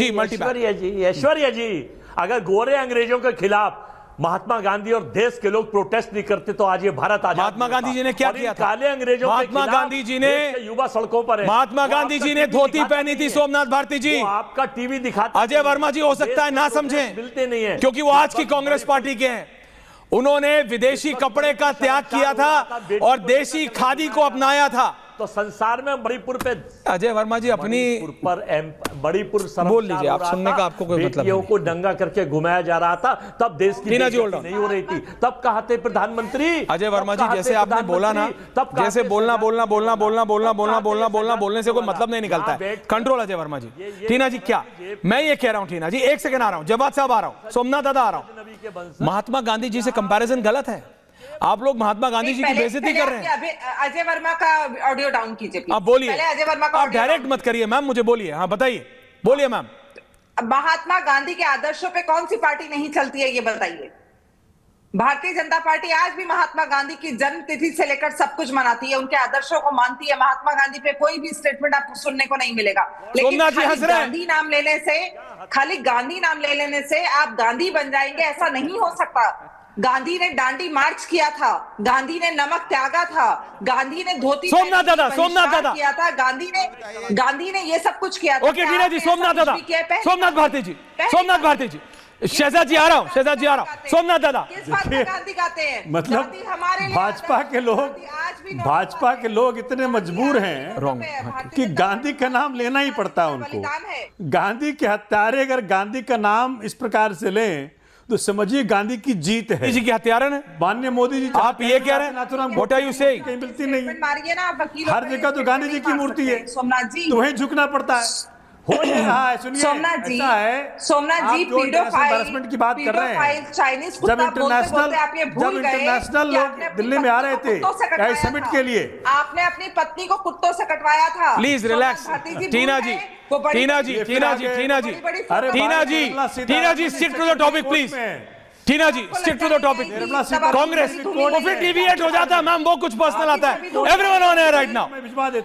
H: ऐश्वर्या जी, अगर गोरे अंग्रेजों के खिलाफ महात्मा गांधी और देश के लोग प्रोटेस्ट नहीं करते तो आज ये भारत आजाद।
D: महात्मा गांधी जी ने क्या किया था?
H: काले अंग्रेजों
D: महात्मा गांधी जी ने,
H: युवा सड़कों पर है।
D: महात्मा गांधी जी ने धोती पहनी थी, सोमनाथ भारती जी।
H: आपका टीवी दिखाता,
D: अजय वर्मा जी हो सकता है ना समझें,
H: मिलते नहीं है,
D: क्योंकि वो आज की कांग्रेस पार्टी के हैं। उन्होंने विदेशी कपड़े का त्याग किया था और देशी खादी को अपनाया था।
H: तो संसार में मणिपुर पे,
D: अजय वर्मा जी अपनी
H: मणिपुर
D: बोल लीजिए, आप सुनने का आपको कोई मतलब नहीं।
H: को दंगा करके घुमाया जा रहा था, तब देश की नहीं हो रही थी, तब कहा थे प्रधानमंत्री।
D: अजय वर्मा जी, जैसे आपने बोला ना, जैसे बोलना बोलने से कोई मतलब नहीं निकलता है। कंट्रोल अजय वर्मा जी। टीना जी, क्या मैं ये कह रहा हूं, टीना जी एक सेकंड आ रहा हूं, जवाद साहब आ रहा हूं, सोमनाथ दादा आ रहा हूं। महात्मा गांधी जी से कंपैरिजन गलत है। आप लोग महात्मा गांधी जी की बेइज्जती कर रहे हैं।
M: अजय वर्मा का ऑडियो डाउन कीजिए।
D: आप बोलिए,
M: अजय वर्मा का
D: आप डायरेक्ट मत करिए मैम, मुझे बोलिए। हाँ बताइए, बोलिए मैम।
M: महात्मा गांधी के आदर्शों पे कौन सी पार्टी नहीं चलती है ये बताइए। भारतीय जनता पार्टी आज भी महात्मा गांधी की जन्म तिथि से लेकर सब कुछ मनाती है, उनके आदर्शों को मानती है। महात्मा गांधी पे कोई भी स्टेटमेंट आपको सुनने को नहीं मिलेगा। लेकिन गांधी नाम लेने से, खाली गांधी नाम ले लेने से आप गांधी बन जाएंगे, ऐसा नहीं हो सकता। गांधी ने दांडी मार्च किया था, गांधी ने नमक त्यागा था, गांधी ने धोती
D: सोमनाथ दादा
M: किया था, गांधी ने ये सब कुछ किया था।
D: ओके टीना जी, सोमनाथ दादा, सोमनाथ भारती जी, शहजाद जी आ रहा हूं, सोमनाथ दादा।
M: किस बात में गांधी गाते हैं?
L: मतलब भाजपा के लोग इतने मजबूर हैं कि गांधी का नाम लेना ही पड़ता है उनको। गांधी के हत्यारे अगर गांधी का नाम इस प्रकार से लें तो समझिए गांधी की जीत है।
D: जी की हत्यारन है
L: माननीय मोदी जी।
D: आप ये कह रहे हैं? What are you saying?
L: कहीं मिलती नहीं,
M: मारिए ना वकील,
L: हर जगह तो गांधी जी की मूर्ति है,
M: सोमनाथ जी,
L: तो वहीं झुकना पड़ता है। हो नहीं रहा है, सुनिए
M: सोमनाथ जी,
L: की बात कर रहे हैं।
M: चाइनीज
L: जब इंटरनेशनल लोग दिल्ली में आ रहे थे समिट के लिए,
M: आपने अपनी पत्नी को कुत्तों से कटवाया था।
D: Please relax Tina ji, stick to the topic please. Tina ji stick to the topic. Congress वो फिर डिविएट हो जाता है मैम, वो कुछ पर्सनल आता है। Everyone on air right now.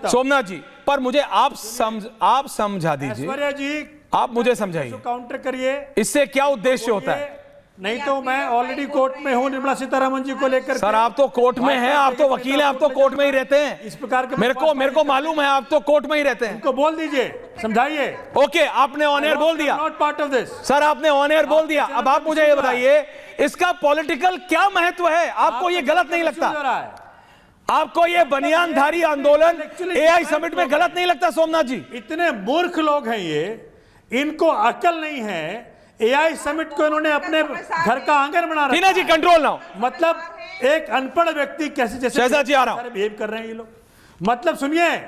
D: Somnath ji, पर मुझे आप समझा दीजिए,
L: ऐश्वर्या जी
D: आप मुझे समझाइए,
L: काउंटर करिए,
D: इससे क्या उद्देश्य होता है?
L: नहीं तो मैं ऑलरेडी कोर्ट में हूं निर्मला सीतारमण जी को लेकर।
D: सर आप तो कोर्ट में हैं, आप तो वकील हैं, आप तो कोर्ट में ही रहते हैं।
L: इस प्रकार के
D: मेरे को मालूम है, आप तो कोर्ट में ही रहते हैं।
L: उनको बोल दीजिए, समझाइए।
D: ओके, आपने ऑन एयर बोल दिया।
L: Not part of this.
D: Sir आपने ऑन एयर बोल दिया। अब आप मुझे ये बताइए, इसका पॉलिटिकल क्या महत्व है? आपको ये गलत नहीं लगता? आपको ये बनियानधारी आंदोलन एआई समिट में गलत नहीं लगता सोमनाथ जी?
L: इतने मूर्ख लोग हैं ये, इनको अकल नहीं है। एआई समिट को इन्होंने अपने घर का आंगन बना रखा है।
D: जी कंट्रोल ना,
L: मतलब एक अनपढ़ व्यक्ति कैसे जैसे
D: शहजाद जी आ रहा हूं
L: बिहेव कर रहे हैं ये लोग। मतलब सुनिए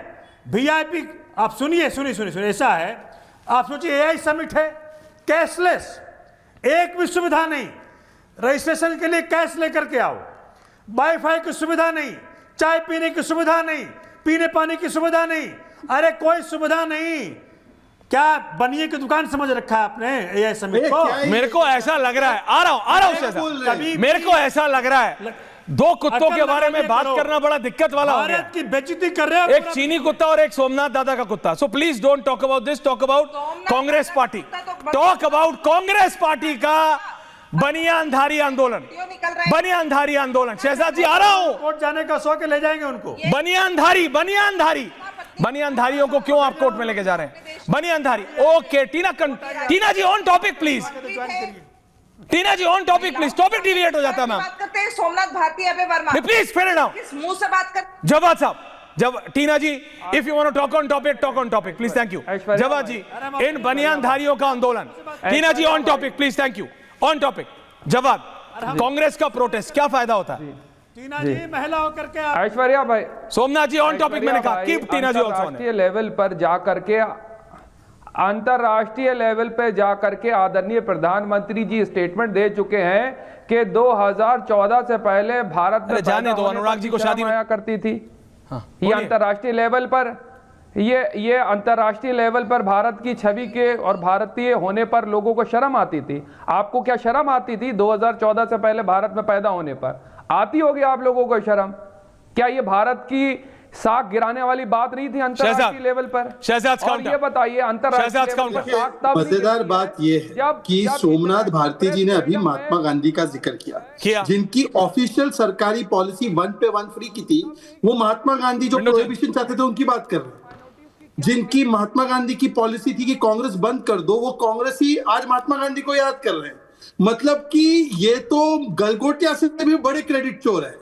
L: वीआईपी, आप सुनिए, ऐसा है, आप सोचिए एआई समिट है, कैशलेस, एक भी सुविधा नहीं, रजिस्ट्रेशन के लिए कैश लेकर के आओ, वाईफाई की सुविधा नहीं, चाय पीने की सुविधा नहीं, पीने पानी की सुविधा नहीं, अरे कोई सुविधा नहीं। क्या बनिए की दुकान समझ रखा है आपने एआई समिट को?
D: मेरे को ऐसा लग रहा है, आ रहा हूं शहजाद, मेरे को ऐसा लग रहा है दो कुत्तों के बारे में बात करना बड़ा दिक्कत वाला हो गया।
L: भारत की बेइज्जती कर रहे हो,
D: एक चीनी कुत्ता और एक सोमनाथ दादा का कुत्ता। So please don't talk about this, talk about Congress party, talk about Congress party का बनियानधारी आंदोलन, बनियानधारी आंदोलन। शहजाद जी आ रहा हूं,
L: कोर्ट जाने का शौक है, ले जाएंगे उनको।
D: बनियानधारियों को क्यों आप कोर्ट में लेके जा रहे हैं? बनियानधारी। Okay Tina ji on topic please, Tina ji on topic please, topic deviate हो जाता है मैम।
M: बात करते हैं Somnath Bharti, Abhay Verma,
D: please fair it down.
M: किस मुंह से बात कर?
D: जवाद साहब, जब Tina ji if you want to talk on topic please, thank you. Jawad ji, इन बनियानधारियों का आंदोलन, Tina ji on topic please, thank you. On topic जवाब, कांग्रेस का प्रोटेस्ट क्या फायदा होता है?
L: टीना जी महिला होकर के
J: ऐश्वर्या भाई,
D: सोमनाथ जी ऑन टॉपिक मैंने कहा, keep Tina ji also on.
J: Level पर जा करके, अंतरराष्ट्रीय लेवल पे जा करके आदरणीय प्रधानमंत्री जी स्टेटमेंट दे चुके हैं कि 2014 से पहले भारत में
D: जाने दो, अनुराग जी को शादी
J: आया करती थी। ये अंतरराष्ट्रीय लेवल पर, ये अंतरराष्ट्रीय लेवल पर भारत की छवि के और भारतीय होने पर लोगों को शर्म आती थी। आपको क्या शर्म आती थी 2014 से पहले भारत में पैदा होने पर? आती होगी आप लोगों को शर्म? क्या ये भारत की साख गिराने वाली बात नहीं थी अंतरराष्ट्रीय लेवल पर?
D: शहजाद,
J: और ये बताइए अंतरराष्ट्रीय
G: मजेदार बात ये है कि सोमनाथ भारती जी ने अभी महात्मा गांधी का जिक्र किया, जिनकी ऑफिशियल सरकारी पॉलिसी 1 पे 1 फ्री की थी। वो महात्मा गांधी जो प्रोहिबिशन चाहते थे उनकी बात कर रहे हैं। जिनकी महात्मा गांधी की पॉलिसी थी कि कांग्रेस बंद कर दो, वो कांग्रेस ही आज महात्मा गांधी को याद कर रहे हैं। मतलब कि ये तो गलगोटिया से भी बड़े क्रेडिट चोर है।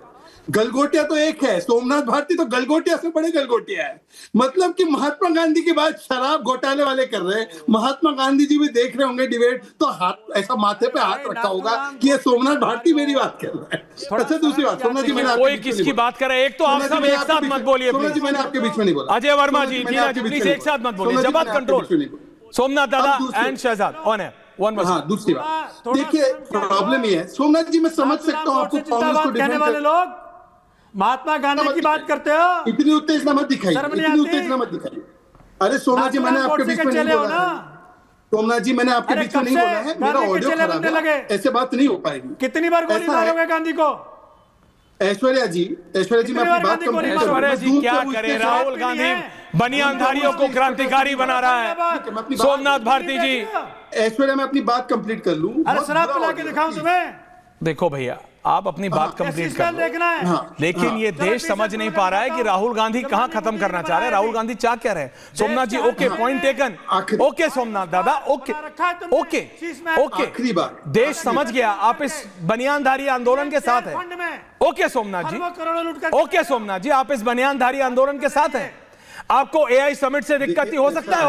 G: गलगोटिया तो एक है, सोमनाथ भारती तो गलगोटिया से बड़े गलगोटिया है। मतलब कि महात्मा गांधी की बात शराब घोटाले वाले कर रहे हैं। महात्मा गांधी जी भी देख रहे होंगे डिबेट, तो हाथ ऐसा माथे पे हाथ रखा होगा कि ये सोमनाथ भारती मेरी बात कर रहा है। अच्छा दूसरी बात, सोमनाथ जी मैंने
D: कोई किसकी बात कर रहा है? एक तो आप सब एक साथ मत बोलिए।
G: सोमनाथ जी मैंने आपके बीच में नहीं बोला।
D: अजय वर्मा जी, टीना जी प्लीज एक साथ मत बोलिए। जवाब कंट्रोल। सोमनाथ दादा एंड शहजाद ऑन है।
G: दूसरी बात देखिए, प्रॉब्लम ये है सोमनाथ जी, मैं समझ सकता हूँ आपको कांग्रेस को
L: कहने वाले लोग महात्मा गांधी की बात करते हो,
G: इतनी उत्तेजना मत दिखाइए, इतनी उत्तेजना मत दिखाइए। अरे सोमनाथ जी मैंने आपके बीच में नहीं बोला है। सोमनाथ जी मैंने आपके बीच में नहीं बोला है, मेरा ऑडियो खराब है, ऐसे बात नहीं हो पाएगी।
L: कितनी बार गोली मारोगे गांधी को?
G: ऐश्वर्या जी मैं अपनी बात कंप्लीट करूं।
D: ऐश्वर्या जी क्या करे? राहुल गांधी बनियानधारियों को क्रांतिकारी बना रहा है। सोमनाथ भारती जी,
G: ऐश्वर्या मैं अपनी बात कंप्लीट कर लूं।
L: अरे शराब पिला के दिखाऊं तुम्हें?
D: देखो भैया, आप अपनी बात कंप्लीट कर लो। लेकिन ये देश समझ नहीं पा रहा है कि राहुल गांधी कहां खत्म करना चाह रहे हैं, राहुल गांधी चाह क्या रहे हैं। Somnath ji okay, point taken. Okay Somnath दादा, ओके ओके ओके, देश समझ गया आप इस बनियानधारी आंदोलन के साथ है। ओके सोमनाथ जी, ओके सोमनाथ जी, आप इस बनियानधारी आंदोलन के साथ हैं। आपको एआई समिट से दिक्कत ही हो सकता है,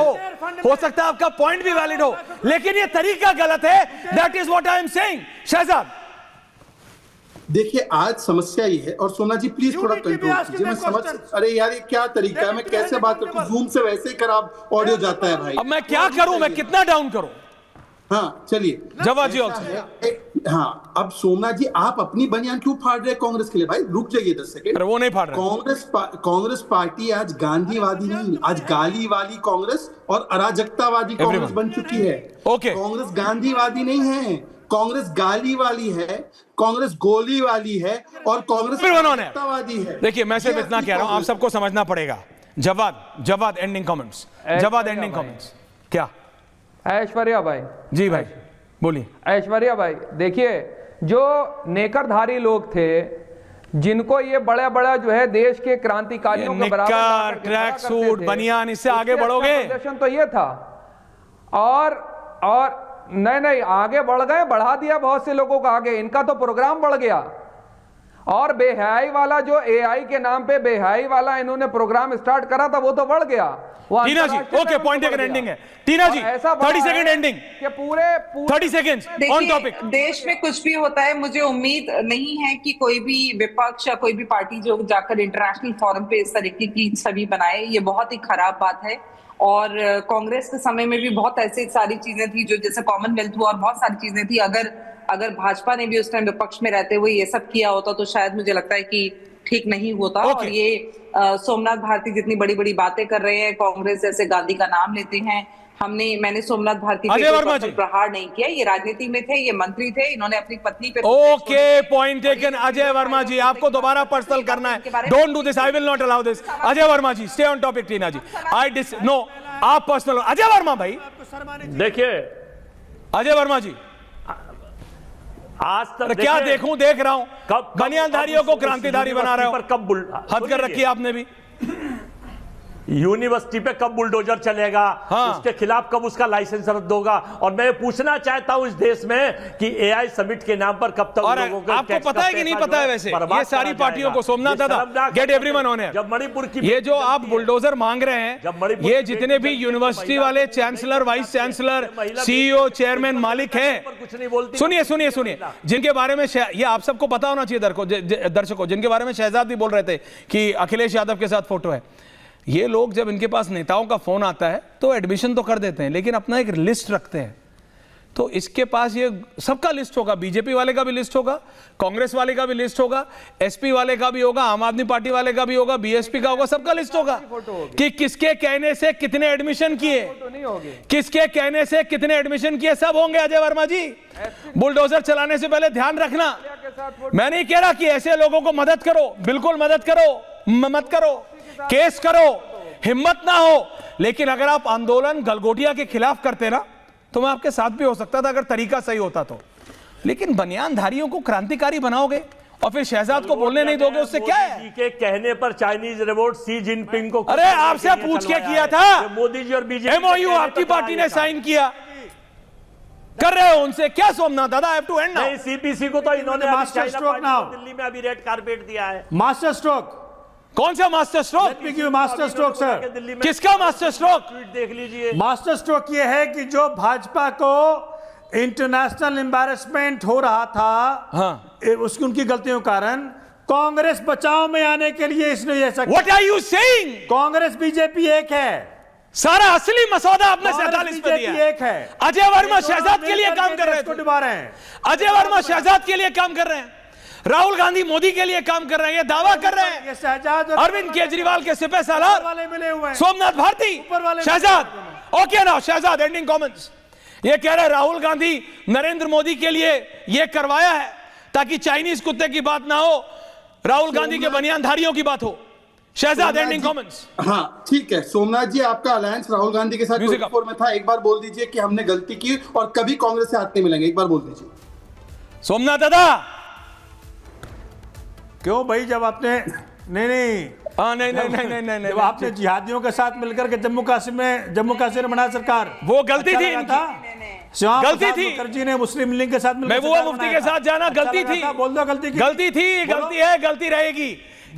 D: हो सकता है आपका पॉइंट भी वैलिड हो, लेकिन ये तरीका गलत है। That is what I am saying. Shahzad
G: देखिए, आज समस्या ही है, और सोना जी प्लीज थोड़ा कंट्रोल कीजिए। मैं समझ, अरे यार ये क्या तरीका है, मैं कैसे बात करूं? जूम से वैसे ही खराब ऑडियो जाता है भाई।
D: अब मैं क्या करूं, मैं कितना डाउन करूं?
G: हाँ चलिए
D: जवाब जी ऑल्सो।
G: हाँ, अब सोमनाथ जी आप अपनी बनियान क्यों फाड़ रहे हैं कांग्रेस के लिए? भाई रुक जाइए 10 सेकंड।
D: वो नहीं फाड़ रहे।
G: कांग्रेस पार्टी आज गांधीवादी नहीं, आज गाली वाली कांग्रेस और अराजकतावादी कांग्रेस बन चुकी है।
D: ओके,
G: कांग्रेस गांधीवादी नहीं है, कांग्रेस गाली वाली है, कांग्रेस गोली वाली है, और कांग्रेस अराजकतावादी है।
D: देखिए मैं सिर्फ इतना कह रहा हूं, आप सबको समझना पड़ेगा। Jawad ending comments, Jawad ending comments. क्या
J: ऐश्वर्या भाई
D: जी, भाई बोलिए।
J: ऐश्वर्या भाई देखिए, जो नेकरधारी लोग थे, जिनको ये बड़ा बड़ा जो है देश के क्रांतिकारियों का बराबर
D: ट्रैक सूट बनियान, इससे आगे बढ़ोगे।
J: प्रदर्शन तो ये था, और नहीं आगे बढ़ गए, बढ़ा दिया बहुत से लोगों को आगे, इनका तो प्रोग्राम बढ़ गया। और बेहयाई वाला जो एआई के नाम पे बेहयाई वाला इन्होंने प्रोग्राम स्टार्ट करा था, वो तो बढ़ गया।
D: टीना ji okay, point taken, ending है। टीना जी 30 सेकंड एंडिंग
J: कि पूरे
D: 30 सेकंड ऑन टॉपिक।
M: देश में कुछ भी होता है, मुझे उम्मीद नहीं है कि कोई भी विपक्ष या कोई भी पार्टी जो जाकर इंटरनेशनल फोरम पे इस तरीके की छवि बनाए, ये बहुत ही खराब बात है। और कांग्रेस के समय में भी बहुत ऐसी सारी चीजें थी जो जैसे कॉमनवेल्थ हुआ और बहुत सारी चीजें थी। अगर भाजपा ने भी उस टाइम विपक्ष में रहते हुए ये सब किया होता तो शायद मुझे लगता है कि ठीक नहीं होता। और ये सोमनाथ भारती जितनी बड़ी बड़ी बातें कर रहे हैं, कांग्रेस जैसे गांधी का नाम लेते हैं, मैंने सोमनाथ भारती
D: अजय वर्मा जी
M: प्रहार नहीं किया। ये राजनीति में थे, ये मंत्री थे, इन्होंने अपनी पत्नी पे
D: okay point taken. Ajay Verma ji आपको दोबारा पर्सनल करना है, don't do this, I will not allow this. Ajay Verma ji stay on topic. Tina ji no आप पर्सनल। अजय वर्मा भाई
H: देखिए
D: अजय वर्मा जी
H: आज तक
D: क्या देखूं, देख रहा हूं बनियानधारियों को क्रांतिधारी बना रहे हो।
H: कब
D: हद कर रखी आपने भी।
H: यूनिवर्सिटी पे कब बुलडोजर चलेगा, उसके खिलाफ कब उसका लाइसेंस रद्द होगा। और मैं पूछना चाहता हूं इस देश में कि एआई समिट के नाम पर कब तक लोगों को
D: आपको पता है कि नहीं पता है वैसे ये सारी पार्टियों को सोमनाथ दादा गेट एवरीवन ऑन है।
H: जब मणिपुर की
D: ये जो आप बुलडोजर मांग रहे हैं, ये जितने भी यूनिवर्सिटी वाले chancellor, vice chancellor, CEO, chairman, मालिक हैं, सुनिए सुनिए सुनिए, जिनके बारे में ये आप सबको पता होना चाहिए दर्शकों, जिनके बारे में शहजाद भी बोल रहे थे कि अखिलेश यादव के साथ फोटो है। ये लोग जब इनके पास नेताओं का फोन आता है तो एडमिशन तो कर देते हैं, लेकिन अपना एक लिस्ट रखते हैं। तो इसके पास ये सबका लिस्ट होगा, बीजेपी वाले का भी लिस्ट होगा, कांग्रेस वाले का भी लिस्ट होगा, एसपी वाले का भी होगा, आम आदमी पार्टी वाले का भी होगा, बीएसपी का होगा, सबका लिस्ट होगा कि किसके कहने से कितने एडमिशन किए, किसके कहने से कितने एडमिशन किए, सब होंगे। अजय वर्मा जी बुलडोजर चलाने से पहले ध्यान रखना, मैं नहीं कह रहा कि ऐसे लोगों को मदद करो, बिल्कुल मदद करो, मत करो, केस करो, हिम्मत ना हो, लेकिन अगर आप आंदोलन गलगोटिया के खिलाफ करते ना तो मैं आपके साथ भी हो सकता था, अगर तरीका सही होता तो। लेकिन बनियानधारियों को क्रांतिकारी बनाओगे और फिर शहजाद को बोलने नहीं दोगे, उससे क्या है?
H: के कहने पर चाइनीज रोबोट सी जिनपिंग को,
D: अरे आपसे पूछ के किया था,
H: मोदी जी और बीजेपी
D: एमओयू आपकी पार्टी ने साइन किया, कर रहे हो उनसे क्या Somnath dada? I have to end now.
H: CPC को तो इन्होंने
L: मास्टर स्ट्रोक नाउ
H: दिल्ली में अभी रेड कारपेट दिया है।
L: मास्टर स्ट्रोक
D: कौन सा master stroke?
L: Master stroke sir,
D: किसका मास्टर स्ट्रोक?
H: देख लीजिए।
L: मास्टर स्ट्रोक ये है कि जो भाजपा को इंटरनेशनल एम्बैरेसमेंट हो रहा था, उसकी उनकी गलतियों के कारण कांग्रेस बचाव में आने के लिए इसने ये ऐसा।
D: What are you saying?
L: Congress BJP एक है,
D: सारा असली मसौदा आपने 47 पे दिया।
L: एक है।
D: अजय वर्मा शहजाद के लिए काम कर रहे थे, अजय वर्मा शहजाद के लिए काम कर रहे हैं, राहुल गांधी मोदी के लिए काम कर रहे हैं, ये दावा कर रहे हैं।
L: शहजाद
D: अरविंद केजरीवाल के सिपह सालार
L: वाले मिले हुए हैं,
D: सोमनाथ भारती, शहजाद। ओके ना शहजाद, एंडिंग कमेंट्स। ये कह रहे राहुल गांधी नरेंद्र मोदी के लिए ये करवाया है ताकि चाइनीज कुत्ते की बात ना हो, राहुल गांधी के बनियानधारियों की बात हो। Shahzad ending comments.
G: हाँ ठीक है सोमनाथ जी, आपका अलायंस राहुल गांधी के साथ 24 में था, एक बार बोल दीजिए कि हमने गलती की और कभी कांग्रेस से हाथ नहीं मिलेंगे, एक बार बोल दीजिए
D: सोमनाथ दादा।
L: क्यों भाई, जब आपने नहीं जब आपने जिहादियों के साथ मिलकर के जम्मू कश्मीर बना सरकार,
D: वो गलती थी,
L: गलती थी। मुखर्जी ने मुस्लिम लीग के साथ मिलकर
D: महबूबा मुफ्ती के साथ जाना गलती थी।
L: बोल दो गलती की।
D: गलती थी, गलती है, गलती रहेगी।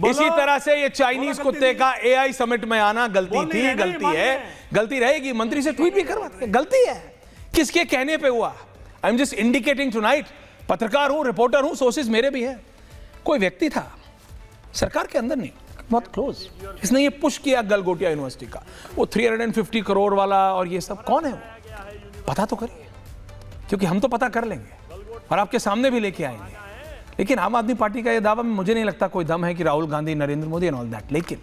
D: इसी तरह से ये चाइनीज कुत्ते का एआई समिट में आना गलती थी, गलती है, गलती रहेगी। मंत्री से ट्वीट भी करवाते हैं, गलती है, किसके कहने पे हुआ? I am just indicating tonight. पत्रकार हूं, रिपोर्टर हूं, सोर्सेज मेरे भी हैं। कोई व्यक्ति था सरकार के अंदर नहीं, बहुत क्लोज, इसने ये पुश किया गलगोटिया यूनिवर्सिटी का, वो 350 करोड़ वाला और ये सब। कौन है वो? पता तो करिए, क्योंकि हम तो पता कर लेंगे और आपके सामने भी लेके आएंगे। लेकिन आम आदमी पार्टी का ये दावा में मुझे नहीं लगता कोई दम है कि Rahul Gandhi, Narendra Modi and all that. लेकिन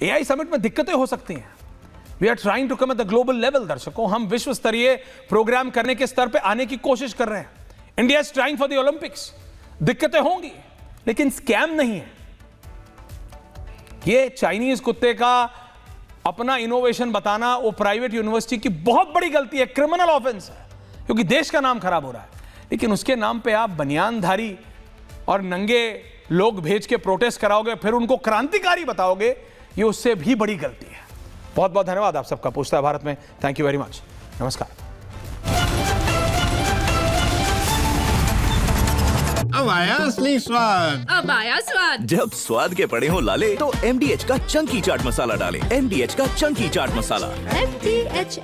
D: एआई समिट में दिक्कतें हो सकती हैं। We are trying to come at the global level. दर्शकों, हम विश्व स्तरीय प्रोग्राम करने के स्तर पे आने की कोशिश कर रहे हैं। India is trying for the Olympics. दिक्कतें होंगी, लेकिन स्कैम नहीं है। ये चाइनीज कुत्ते का अपना इनोवेशन बताना वो प्राइवेट यूनिवर्सिटी की बहुत बड़ी गलती है, क्रिमिनल ऑफेंस है, क्योंकि देश का नाम खराब हो रहा है। लेकिन उसके नाम पे आप बनियानधारी और नंगे लोग भेज के प्रोटेस्ट कराओगे, फिर उनको क्रांतिकारी बताओगे, ये उससे भी बड़ी गलती है। बहुत बहुत धन्यवाद आप सबका। पूछता है भारत में, थैंक यू वेरी मच। नमस्कार।
N: अब आया असली स्वाद,
O: अब आया स्वाद।
P: जब स्वाद के पड़े हो लाले तो MDH का चंकी चाट मसाला डालें। MDH का चंकी चाट मसाला।
O: MDH